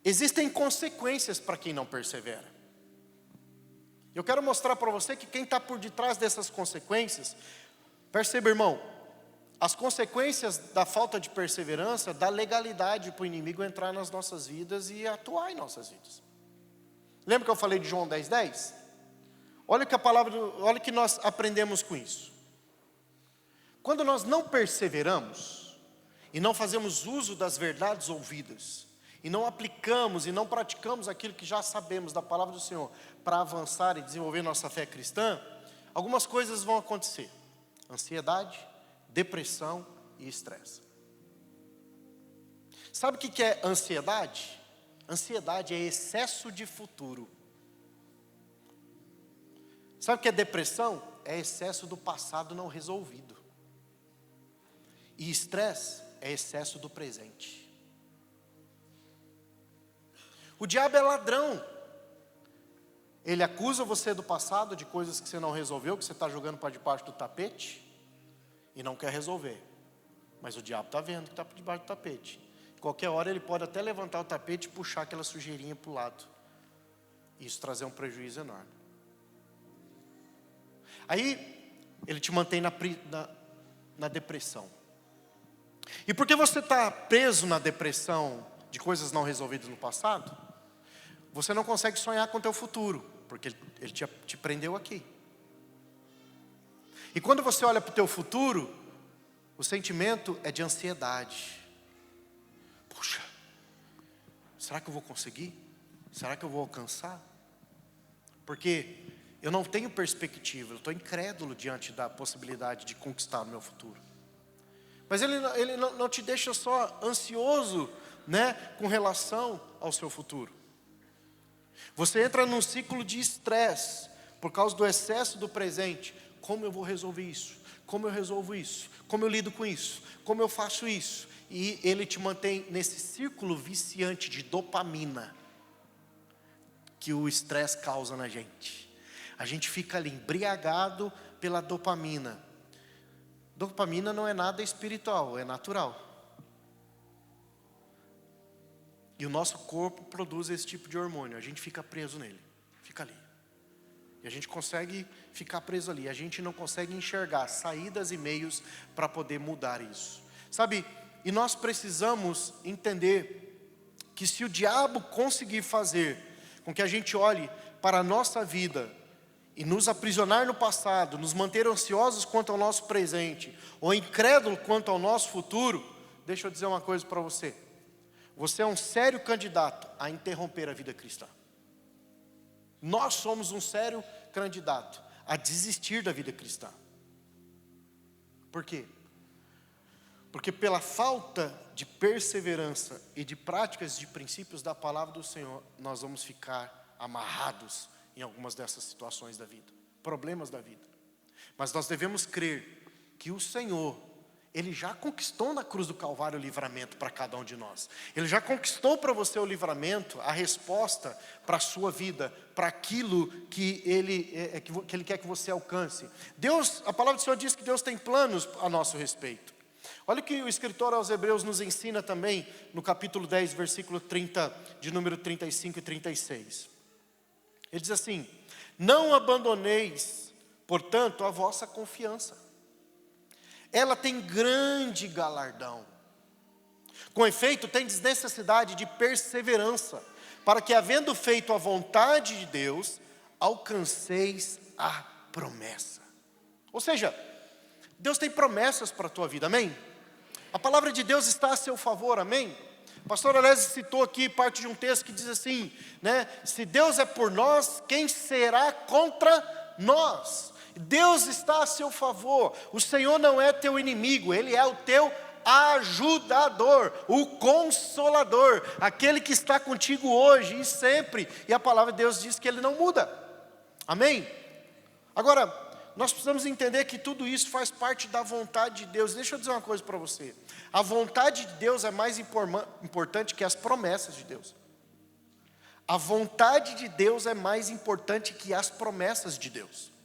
existem consequências para quem não persevera. Eu quero mostrar para você que quem está por detrás dessas consequências, perceba, irmão, as consequências da falta de perseverança dá legalidade para o inimigo entrar nas nossas vidas e atuar em nossas vidas. Lembra que eu falei de João 10:10? Olha o que nós aprendemos com isso. Quando nós não perseveramos e não fazemos uso das verdades ouvidas, e não aplicamos e não praticamos aquilo que já sabemos da palavra do Senhor para avançar e desenvolver nossa fé cristã, algumas coisas vão acontecer: ansiedade, depressão e estresse. Sabe o que é ansiedade? Ansiedade é excesso de futuro. Sabe o que é depressão? É excesso do passado não resolvido. E estresse é excesso do presente. O diabo é ladrão. Ele acusa você do passado, de coisas que você não resolveu, que você está jogando para debaixo do tapete e não quer resolver. Mas o diabo está vendo que está por debaixo do tapete. Qualquer hora ele pode até levantar o tapete e puxar aquela sujeirinha para o lado. Isso trazer um prejuízo enorme. Aí ele te mantém na depressão. E por que você está preso na depressão de coisas não resolvidas no passado? Você não consegue sonhar com o teu futuro, porque ele te prendeu aqui. E quando você olha para o teu futuro, o sentimento é de ansiedade. Puxa, será que eu vou conseguir? Será que eu vou alcançar? Porque eu não tenho perspectiva, eu estou incrédulo diante da possibilidade de conquistar o meu futuro. Mas ele não te deixa só ansioso, né, com relação ao seu futuro. Você entra num ciclo de estresse por causa do excesso do presente. Como eu vou resolver isso? Como eu resolvo isso? Como eu lido com isso? Como eu faço isso? E ele te mantém nesse círculo viciante de dopamina que o estresse causa na gente. A gente fica ali embriagado pela dopamina. Dopamina não é nada espiritual, é natural. E o nosso corpo produz esse tipo de hormônio. A gente fica preso nele, fica ali. E a gente consegue ficar preso ali. A gente não consegue enxergar saídas e meios para poder mudar isso. Sabe, e nós precisamos entender que se o diabo conseguir fazer com que a gente olhe para a nossa vida e nos aprisionar no passado, nos manter ansiosos quanto ao nosso presente, ou incrédulo quanto ao nosso futuro, deixa eu dizer uma coisa para você. Você é um sério candidato a interromper a vida cristã. Nós somos um sério candidato a desistir da vida cristã. Por quê? Porque pela falta de perseverança e de práticas de princípios da palavra do Senhor, nós vamos ficar amarrados em algumas dessas situações da vida, problemas da vida. Mas nós devemos crer que o Senhor, Ele já conquistou na cruz do Calvário o livramento para cada um de nós. Ele já conquistou para você o livramento, a resposta para a sua vida, para aquilo que Ele quer que você alcance. Deus, a palavra do Senhor diz que Deus tem planos a nosso respeito. Olha o que o escritor aos Hebreus nos ensina também, no capítulo 10, versículo 30, de número 35 e 36. Ele diz assim: não abandoneis, portanto, a vossa confiança. Ela tem grande galardão. Com efeito, tendes necessidade de perseverança, para que, havendo feito a vontade de Deus, alcanceis a promessa. Ou seja, Deus tem promessas para a tua vida, amém? A palavra de Deus está a seu favor, amém? O pastor Alésio citou aqui parte de um texto que diz assim, né? Se Deus é por nós, quem será contra nós? Deus está a seu favor. O Senhor não é teu inimigo, Ele é o teu ajudador, o consolador, aquele que está contigo hoje e sempre. E a palavra de Deus diz que Ele não muda, amém? Agora, nós precisamos entender que tudo isso faz parte da vontade de Deus. Deixa eu dizer uma coisa para você: a vontade de Deus é mais importante que as promessas de Deus. A vontade de Deus é mais importante que as promessas de Deus.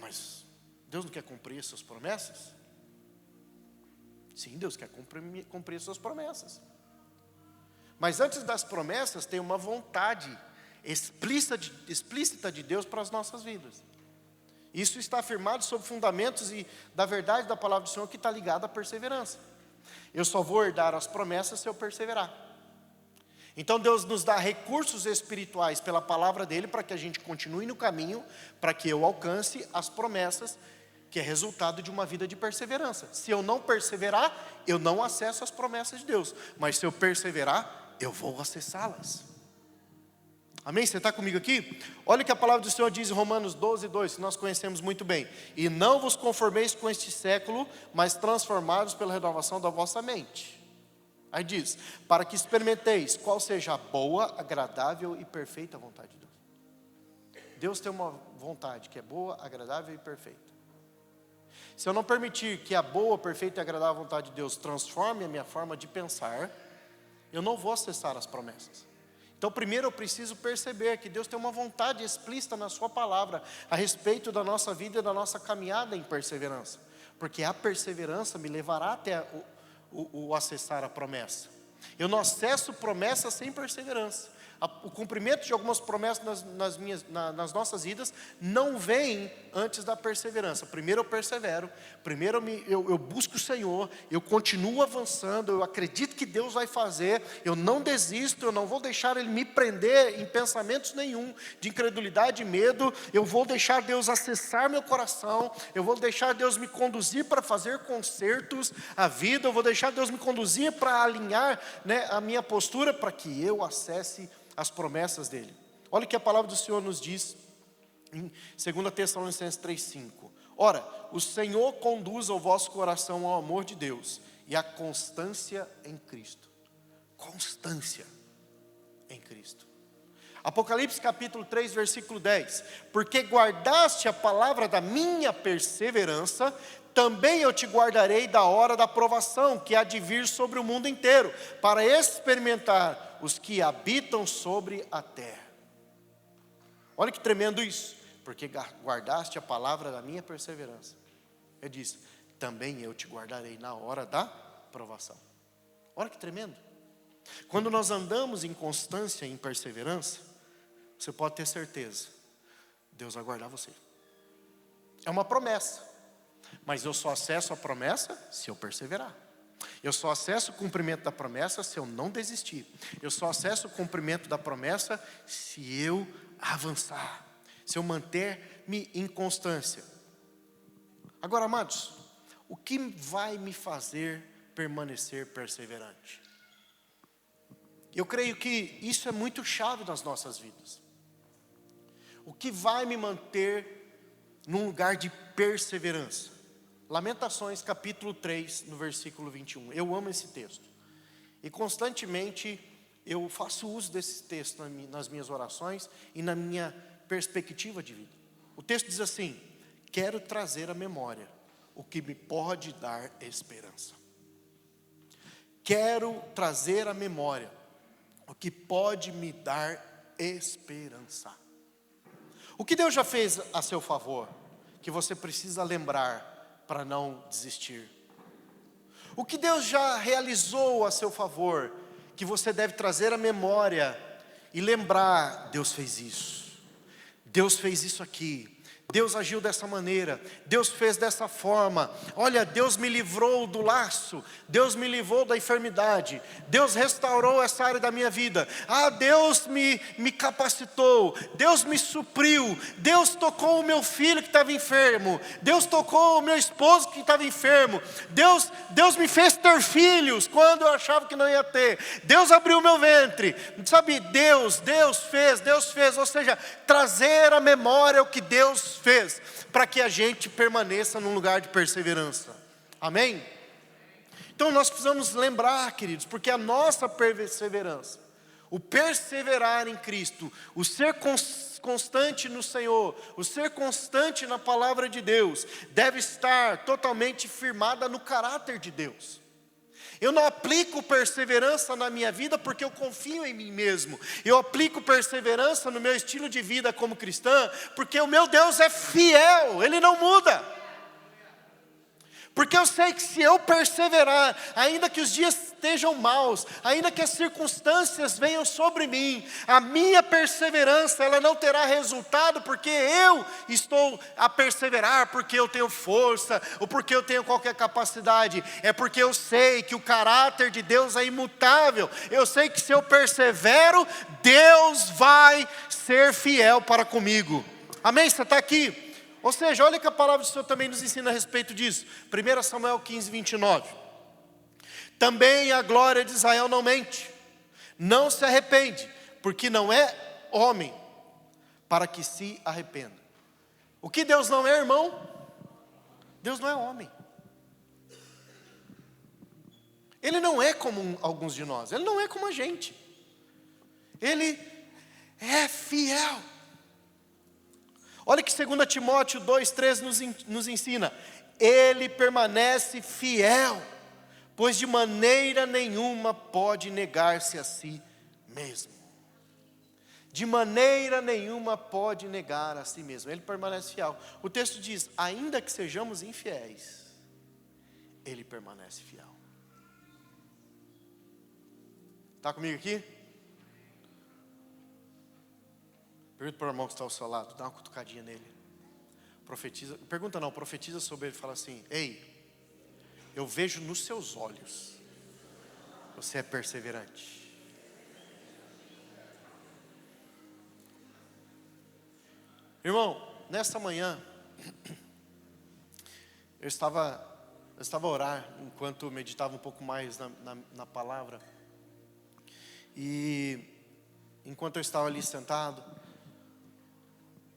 Mas Deus não quer cumprir as suas promessas? Sim, Deus quer cumprir as suas promessas. Mas antes das promessas tem uma vontade explícita de Deus para as nossas vidas. Isso está afirmado sobre fundamentos e da verdade da palavra do Senhor, que está ligada à perseverança. Eu só vou herdar as promessas se eu perseverar. Então Deus nos dá recursos espirituais pela palavra dEle para que a gente continue no caminho, para que eu alcance as promessas, que é resultado de uma vida de perseverança. Se eu não perseverar, eu não acesso as promessas de Deus. Mas se eu perseverar, eu vou acessá-las. Amém? Você está comigo aqui? Olha o que a palavra do Senhor diz em Romanos 12, 2, que nós conhecemos muito bem. E não vos conformeis com este século, mas transformados pela renovação da vossa mente. Aí diz, para que experimenteis qual seja a boa, agradável e perfeita vontade de Deus. Deus tem uma vontade que é boa, agradável e perfeita. Se eu não permitir que a boa, perfeita e agradável vontade de Deus transforme a minha forma de pensar, eu não vou acessar as promessas. Então primeiro eu preciso perceber que Deus tem uma vontade explícita na sua palavra a respeito da nossa vida e da nossa caminhada em perseverança. Porque a perseverança me levará até o acessar a promessa. Eu não acesso promessa sem perseverança. O cumprimento de algumas promessas nas nossas vidas não vem antes da perseverança. Primeiro eu persevero, primeiro eu busco o Senhor, eu continuo avançando, eu acredito que Deus vai fazer, eu não desisto, eu não vou deixar Ele me prender em pensamentos nenhum, de incredulidade e medo. Eu vou deixar Deus acessar meu coração, eu vou deixar Deus me conduzir para fazer concertos à vida, eu vou deixar Deus me conduzir para alinhar, né, a minha postura para que eu acesse as promessas dele. Olha o que a palavra do Senhor nos diz em 2 Tessalonicenses 3,5. Ora, o Senhor conduz o vosso coração ao amor de Deus e à constância em Cristo. Constância em Cristo. Apocalipse capítulo 3, versículo 10. Porque guardaste a palavra da minha perseverança, também eu te guardarei da hora da provação, que há de vir sobre o mundo inteiro, para experimentar os que habitam sobre a terra. Olha que tremendo isso. Porque guardaste a palavra da minha perseverança. Ele diz, também eu te guardarei na hora da provação. Olha que tremendo. Quando nós andamos em constância e em perseverança, você pode ter certeza, Deus vai guardar você. É uma promessa. Mas eu só acesso a promessa se eu perseverar. Eu só acesso o cumprimento da promessa se eu não desistir. Eu só acesso o cumprimento da promessa se eu avançar, se eu manter-me em constância. Agora, amados, o que vai me fazer permanecer perseverante? Eu creio que isso é muito chave nas nossas vidas. O que vai me manter num lugar de perseverança? Lamentações capítulo 3, no versículo 21. Eu amo esse texto. E constantemente eu faço uso desse texto nas minhas orações e na minha perspectiva de vida. O texto diz assim: quero trazer à memória o que me pode dar esperança. Quero trazer à memória o que pode me dar esperança. O que Deus já fez a seu favor, que você precisa lembrar para não desistir? O que Deus já realizou a seu favor, que você deve trazer à memória e lembrar: Deus fez isso, Deus fez isso aqui, Deus agiu dessa maneira, Deus fez dessa forma. Olha, Deus me livrou do laço, Deus me livrou da enfermidade, Deus restaurou essa área da minha vida. Deus me capacitou, Deus me supriu, Deus tocou o meu filho que estava enfermo, Deus tocou o meu esposo que estava enfermo, Deus me fez ter filhos quando eu achava que não ia ter, Deus abriu o meu ventre, sabe, Deus fez, ou seja, trazer à memória o que Deus fez, para que a gente permaneça num lugar de perseverança, amém? Então nós precisamos lembrar, queridos, porque a nossa perseverança, o perseverar em Cristo, o ser constante no Senhor, o ser constante na palavra de Deus, deve estar totalmente firmada no caráter de Deus. Eu não aplico perseverança na minha vida porque eu confio em mim mesmo. Eu aplico perseverança no meu estilo de vida como cristã porque o meu Deus é fiel, Ele não muda. Porque eu sei que se eu perseverar, ainda que os dias estejam maus, ainda que as circunstâncias venham sobre mim, a minha perseverança, ela não terá resultado porque eu estou a perseverar, porque eu tenho força, ou porque eu tenho qualquer capacidade. É porque eu sei que o caráter de Deus é imutável. Eu sei que se eu persevero, Deus vai ser fiel para comigo. Amém? Você está aqui? Ou seja, olha que a palavra do Senhor também nos ensina a respeito disso. 1 Samuel 15, 29. Também a glória de Israel não mente, não se arrepende, porque não é homem para que se arrependa. O que Deus não é, irmão? Deus não é homem. Ele não é como alguns de nós, Ele não é como a gente. Ele é fiel. Olha que 2 Timóteo 2,13 nos ensina: Ele permanece fiel, pois de maneira nenhuma pode negar-se a si mesmo. De maneira nenhuma pode negar a si mesmo. Ele permanece fiel. O texto diz: ainda que sejamos infiéis, Ele permanece fiel. Está comigo aqui? Pergunta para o irmão que está ao seu lado, dá uma cutucadinha nele. Profetiza, pergunta não, profetiza sobre ele e fala assim: ei, eu vejo nos seus olhos, você é perseverante. Irmão, nessa manhã, eu estava a orar, enquanto meditava um pouco mais na palavra. E enquanto eu estava ali sentado,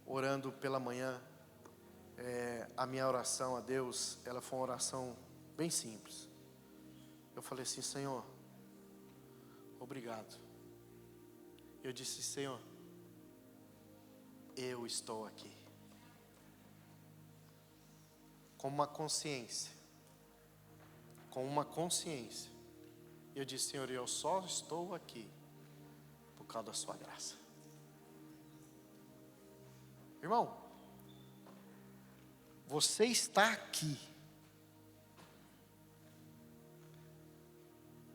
orando pela manhã, a minha oração a Deus, ela foi uma oração bem simples. Eu falei assim: Senhor, obrigado. Eu disse: Senhor, eu estou aqui, com uma consciência. Eu disse: Senhor, eu só estou aqui por causa da sua graça. Irmão, você está aqui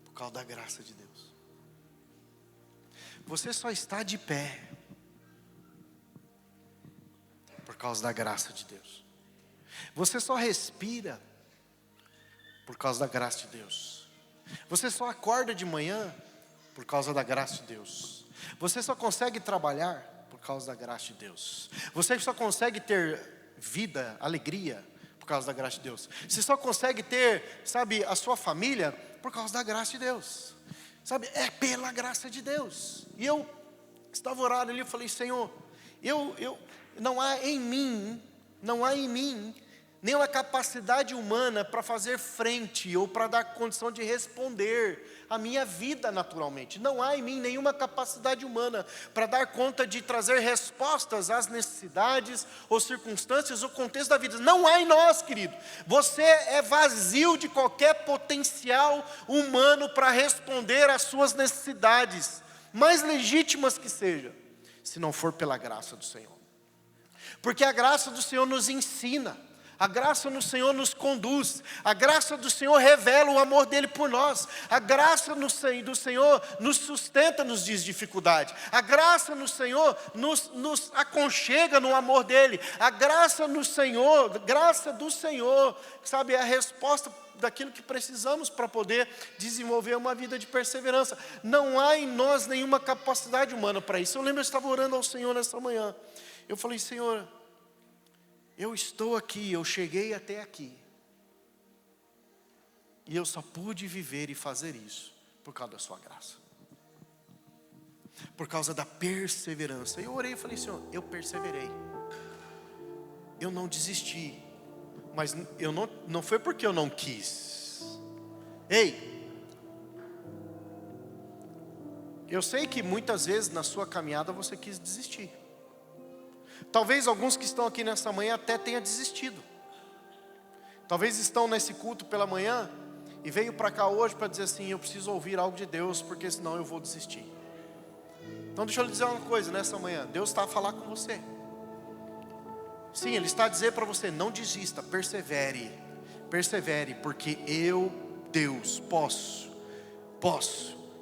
por causa da graça de Deus. Você só está de pé por causa da graça de Deus. Você só respira por causa da graça de Deus. Você só acorda de manhã por causa da graça de Deus. Você só consegue trabalhar por causa da graça de Deus. Você só consegue ter vida, alegria, por causa da graça de Deus. Você só consegue ter, sabe, a sua família por causa da graça de Deus. Sabe, é pela graça de Deus. E eu estava orando ali, eu falei: Senhor, eu não há em mim nenhuma capacidade humana para fazer frente ou para dar condição de responder a minha vida naturalmente. Não há em mim nenhuma capacidade humana para dar conta de trazer respostas às necessidades ou circunstâncias ou contexto da vida. Não há em nós, querido. Você é vazio de qualquer potencial humano para responder às suas necessidades, mais legítimas que sejam, se não for pela graça do Senhor. Porque a graça do Senhor nos ensina, a graça do Senhor nos conduz, a graça do Senhor revela o amor dele por nós, a graça do Senhor nos sustenta nos dias de dificuldade, a graça no Senhor nos aconchega no amor dele, a graça do Senhor, sabe, é a resposta daquilo que precisamos para poder desenvolver uma vida de perseverança. Não há em nós nenhuma capacidade humana para isso. Eu lembro, eu estava orando ao Senhor nessa manhã, eu falei: Senhor, eu estou aqui, eu cheguei até aqui, e eu só pude viver e fazer isso por causa da sua graça, por causa da perseverança. Eu orei e falei: Senhor, eu perseverei, eu não desisti, mas não foi porque eu não quis. Ei, eu sei que muitas vezes na sua caminhada você quis desistir. Talvez alguns que estão aqui nessa manhã até tenham desistido. Talvez estão nesse culto pela manhã e veio para cá hoje para dizer assim: eu preciso ouvir algo de Deus, porque senão eu vou desistir. Então deixa eu lhe dizer uma coisa nessa manhã: Deus está a falar com você. Sim, Ele está a dizer para você: não desista, persevere, porque eu, Deus, posso,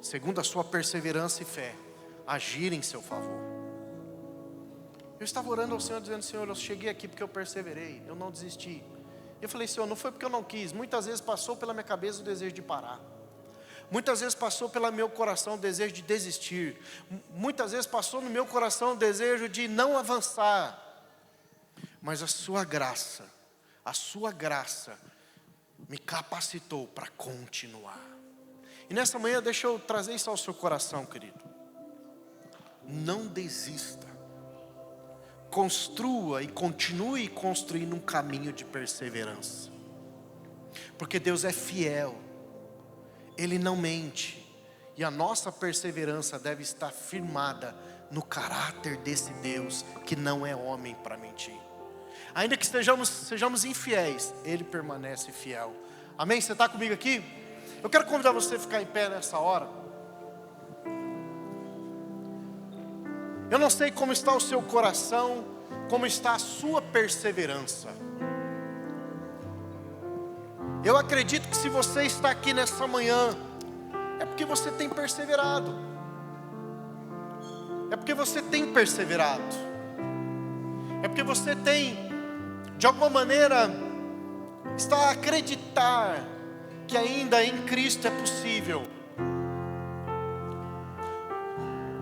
segundo a sua perseverança e fé, agir em seu favor. Eu estava orando ao Senhor, dizendo: Senhor, eu cheguei aqui porque eu perseverei, eu não desisti. Eu falei: Senhor, não foi porque eu não quis. Muitas vezes passou pela minha cabeça o desejo de parar. Muitas vezes passou pelo meu coração o desejo de desistir. Muitas vezes passou no meu coração o desejo de não avançar. Mas a sua graça me capacitou para continuar. E nessa manhã deixa eu trazer isso ao seu coração, querido. Não desista. Construa e continue construindo um caminho de perseverança, porque Deus é fiel, Ele não mente, e a nossa perseverança deve estar firmada no caráter desse Deus que não é homem para mentir. Ainda que sejamos infiéis, Ele permanece fiel. Amém? Você está comigo aqui? Eu quero convidar você a ficar em pé nessa hora. Eu não sei como está o seu coração, como está a sua perseverança. Eu acredito que se você está aqui nessa manhã, é porque você tem perseverado. É porque você tem perseverado. É porque você tem, de alguma maneira, está a acreditar que ainda em Cristo é possível.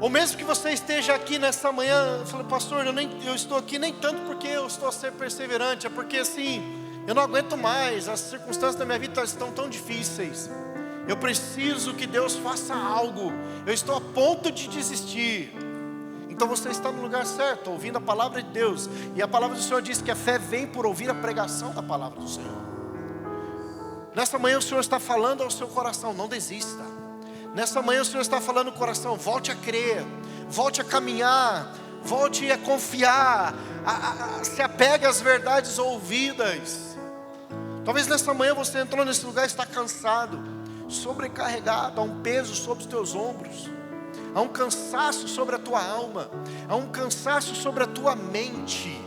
Ou mesmo que você esteja aqui nessa manhã, eu falei: pastor, eu estou aqui nem tanto porque eu estou a ser perseverante, é porque assim, eu não aguento mais, as circunstâncias da minha vida estão tão difíceis, eu preciso que Deus faça algo, eu estou a ponto de desistir. Então você está no lugar certo, ouvindo a palavra de Deus, e a palavra do Senhor diz que a fé vem por ouvir a pregação da palavra do Senhor. Nessa manhã o Senhor está falando ao seu coração: não desista. Nessa manhã o Senhor está falando no coração: volte a crer, volte a caminhar, volte a confiar, se apegue às verdades ouvidas. Talvez nessa manhã você entrou nesse lugar e está cansado, sobrecarregado, há um peso sobre os teus ombros, há um cansaço sobre a tua alma, há um cansaço sobre a tua mente.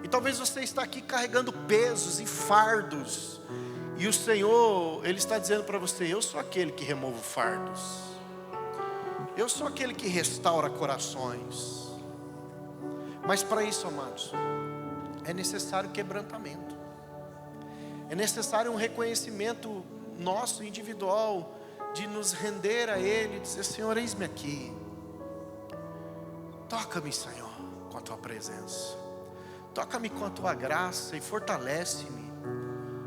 E talvez você está aqui carregando pesos e fardos, e o Senhor, Ele está dizendo para você: eu sou aquele que removo fardos, eu sou aquele que restaura corações. Mas para isso, amados, é necessário quebrantamento, é necessário um reconhecimento nosso, individual, de nos render a Ele, dizer: Senhor, eis-me aqui, toca-me, Senhor, com a Tua presença, toca-me com a Tua graça e fortalece-me.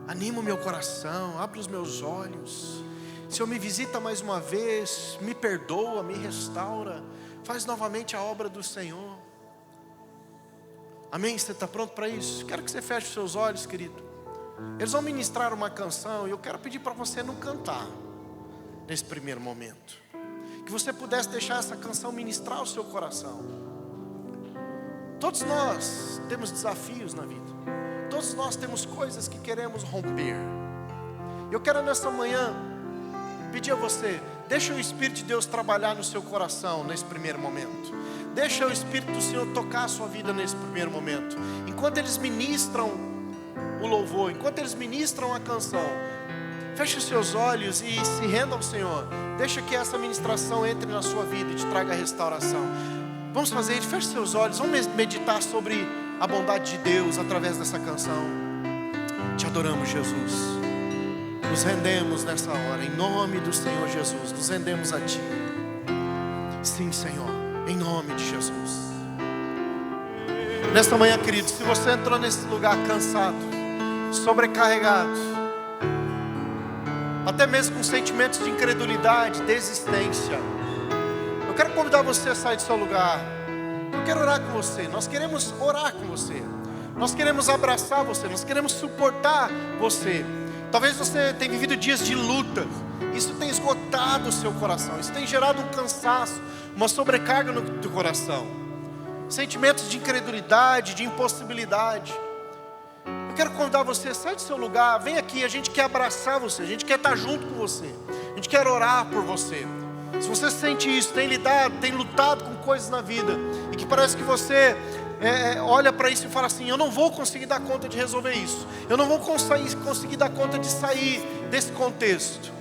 Anima o meu coração, abre os meus olhos. Senhor, me visita mais uma vez, me perdoa, me restaura, faz novamente a obra do Senhor. Amém? Você está pronto para isso? Quero que você feche os seus olhos, querido. Eles vão ministrar uma canção e eu quero pedir para você não cantar nesse primeiro momento. Que você pudesse deixar essa canção ministrar o seu coração. Todos nós temos desafios na vida. Todos nós temos coisas que queremos romper. Eu quero nessa manhã pedir a você, deixa o Espírito de Deus trabalhar no seu coração nesse primeiro momento. Deixa o Espírito do Senhor tocar a sua vida nesse primeiro momento. Enquanto eles ministram o louvor, enquanto eles ministram a canção, feche os seus olhos e se renda ao Senhor. Deixa que essa ministração entre na sua vida e te traga restauração. Vamos fazer isso, feche seus olhos, vamos meditar sobre a bondade de Deus através dessa canção. Te adoramos, Jesus. Nos rendemos nessa hora, em nome do Senhor Jesus, nos rendemos a Ti. Sim, Senhor, em nome de Jesus. Nesta manhã, querido, se você entrou nesse lugar cansado, sobrecarregado, até mesmo com sentimentos de incredulidade, desistência, eu quero convidar você a sair do seu lugar. Eu quero orar com você. Nós queremos orar com você. Nós queremos abraçar você. Nós queremos suportar você. Talvez você tenha vivido dias de luta. Isso tem esgotado o seu coração. Isso tem gerado um cansaço, uma sobrecarga no teu coração. Sentimentos de incredulidade, de impossibilidade. Eu quero convidar você, sai do seu lugar, vem aqui, a gente quer abraçar você, a gente quer estar junto com você, a gente quer orar por você. Se você sente isso, tem lidado, tem lutado com coisas na vida, e que parece que você olha para isso e fala assim, eu não vou conseguir dar conta de resolver isso, eu não vou conseguir dar conta de sair desse contexto.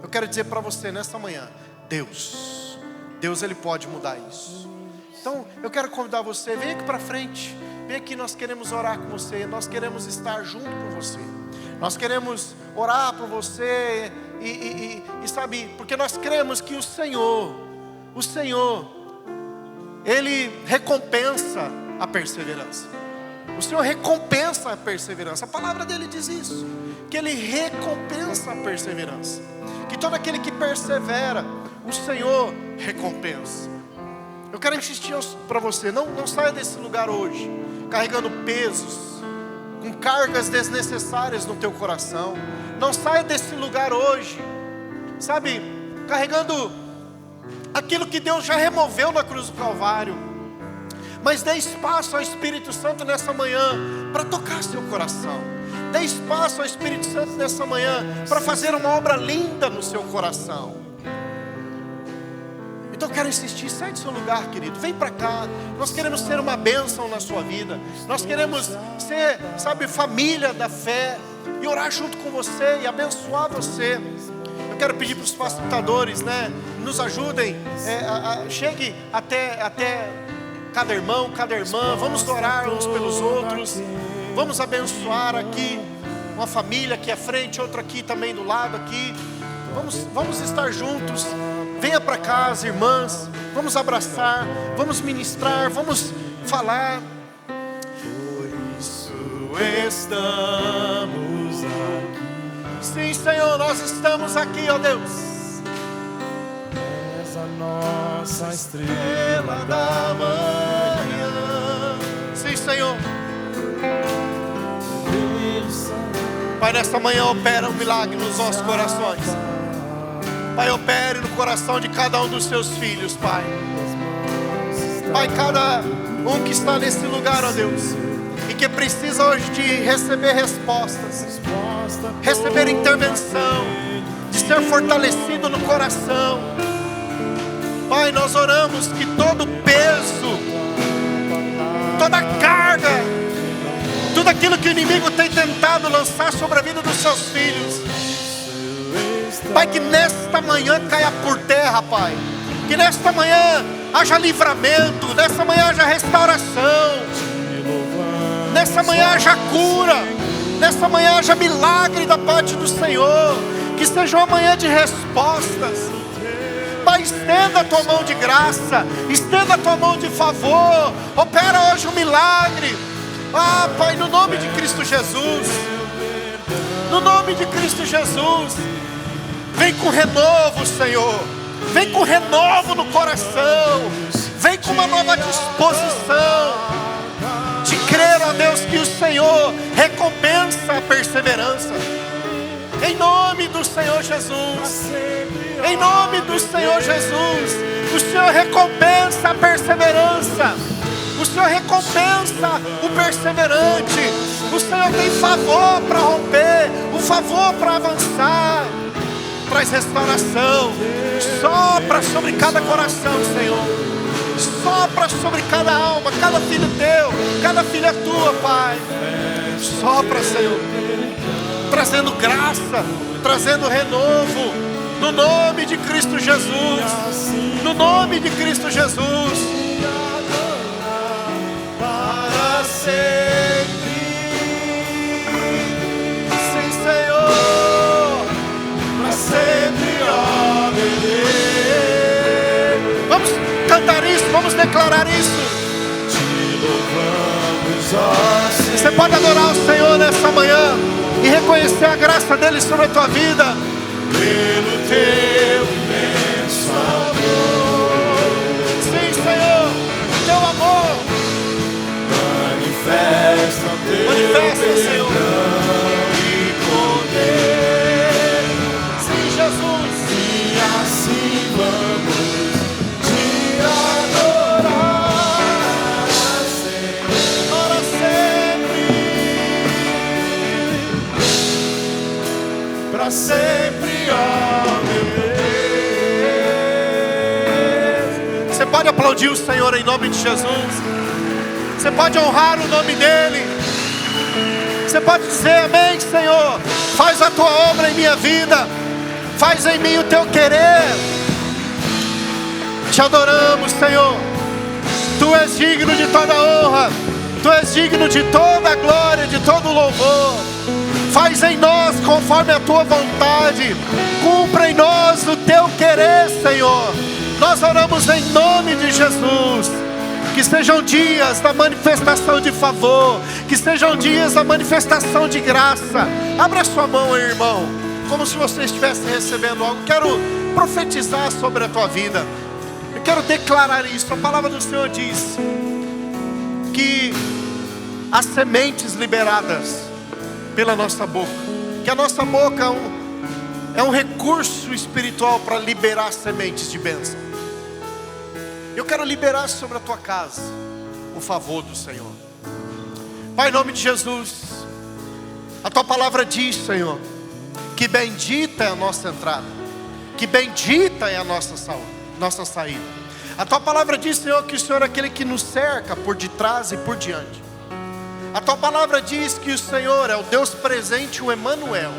Eu quero dizer para você nessa manhã, Deus Ele pode mudar isso. Então eu quero convidar você, vem aqui para frente. Vem aqui, nós queremos orar com você. Nós queremos estar junto com você. Nós queremos orar por você. E sabe, porque nós cremos que o Senhor, Ele recompensa a perseverança. O Senhor recompensa a perseverança. A palavra dele diz isso, que Ele recompensa a perseverança. Que todo aquele que persevera, o Senhor recompensa. Eu quero insistir para você, não saia desse lugar hoje carregando pesos, com cargas desnecessárias no teu coração. Não saia desse lugar hoje, sabe, carregando aquilo que Deus já removeu na cruz do Calvário. Mas dê espaço ao Espírito Santo nessa manhã para tocar seu coração. Dê espaço ao Espírito Santo nessa manhã para fazer uma obra linda no seu coração. Então eu quero insistir, sai do seu lugar, querido, vem para cá. Nós queremos ser uma bênção na sua vida. Nós queremos ser, sabe, família da fé, e orar junto com você e abençoar você. Eu quero pedir para os facilitadores, nos ajudem, chegue até cada irmão, cada irmã. Vamos orar uns pelos outros. Vamos abençoar aqui uma família aqui à frente, outra aqui também do lado aqui. Vamos estar juntos. Venha para casa, irmãs. Vamos abraçar, vamos ministrar, vamos falar. Por isso estamos aqui. Sim, Senhor, nós estamos aqui, ó Deus. És a nossa estrela da manhã. Sim, Senhor. Pai, nesta manhã opera um milagre nos nossos corações. Pai, opere no coração de cada um dos seus filhos, Pai. Pai, cada um que está nesse lugar, ó Deus, e que precisa hoje de receber respostas, receber intervenção, de ser fortalecido no coração. Pai, nós oramos que todo peso, toda carga, tudo aquilo que o inimigo tem tentado lançar sobre a vida dos seus filhos, Pai, que nesta manhã caia por terra, Pai. Que nesta manhã haja livramento, nesta manhã haja restauração, nesta manhã haja cura, nesta manhã haja milagre da parte do Senhor. Que seja uma manhã de respostas. Pai, estenda a tua mão de graça, estenda a tua mão de favor. Opera hoje um milagre. Ah, Pai, no nome de Cristo Jesus, no nome de Cristo Jesus. Vem com renovo, Senhor. Vem com renovo no coração. Vem com uma nova disposição de Senhor Jesus. Em nome do Senhor Jesus. O Senhor recompensa a perseverança. O Senhor recompensa o perseverante. O Senhor tem favor para romper, o favor para avançar. Traz restauração. Sopra sobre cada coração, Senhor. Sopra sobre cada alma, cada filho teu, cada filha tua, Pai. Sopra, Senhor, trazendo graça, trazendo renovo, no nome de Cristo Jesus. No nome de Cristo Jesus. Para sempre. Sim, Senhor. Para sempre, ó Deus. Vamos cantar isso, vamos declarar isso. Você pode adorar o Senhor nessa manhã e reconhecer a graça dele sobre a tua vida. Pelo teu imenso amor. Sim, Senhor, teu amor. Manifesta, Senhor, e poder. Sim, Jesus. E assim vamos te adorar para sempre. Para sempre, ó meu Deus. Você pode aplaudir o Senhor em nome de Jesus. Você pode honrar o nome dEle. Você pode dizer amém, Senhor. Faz a tua obra em minha vida. Faz em mim o teu querer. Te adoramos, Senhor. Tu és digno de toda honra. Tu és digno de toda glória, de todo louvor. Faz em nós conforme a tua vontade. Cumpra em nós o teu querer, Senhor. Nós oramos em nome de Jesus. Que sejam dias da manifestação de favor. Que sejam dias da manifestação de graça. Abra sua mão aí, irmão, como se você estivesse recebendo algo. Quero profetizar sobre a tua vida. Eu quero declarar isso. A palavra do Senhor diz que as sementes liberadas pela nossa boca, que a nossa boca é um recurso espiritual para liberar sementes de bênção. Eu quero liberar sobre a tua casa o favor do Senhor. Pai, em nome de Jesus, a tua palavra diz, Senhor, que bendita é a nossa entrada, que bendita é a nossa saída. A tua palavra diz, Senhor, que o Senhor é aquele que nos cerca por detrás e por diante. A tua palavra diz que o Senhor é o Deus presente, o Emanuel.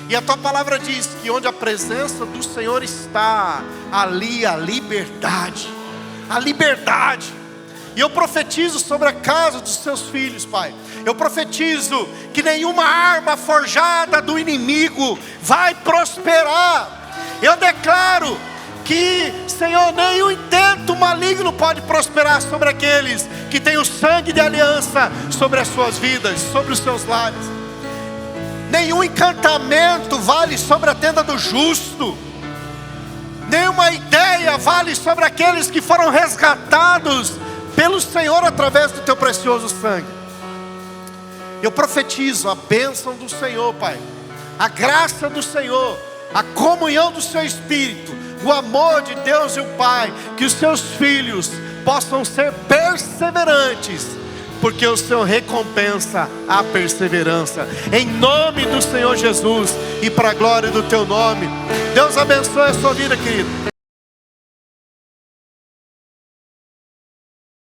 E a tua palavra diz que onde a presença do Senhor está, ali a liberdade. A liberdade. E eu profetizo sobre a casa dos seus filhos, Pai. Eu profetizo que nenhuma arma forjada do inimigo vai prosperar. Eu declaro que, Senhor, nenhum intento maligno pode prosperar sobre aqueles que têm o sangue de aliança sobre as suas vidas, sobre os seus lares. Nenhum encantamento vale sobre a tenda do justo. Nenhuma ideia vale sobre aqueles que foram resgatados pelo Senhor através do teu precioso sangue. Eu profetizo a bênção do Senhor, Pai, a graça do Senhor, a comunhão do seu Espírito, o amor de Deus e o Pai, que os seus filhos possam ser perseverantes, porque o Senhor recompensa a perseverança. Em nome do Senhor Jesus e para a glória do teu nome. Deus abençoe a sua vida, querido.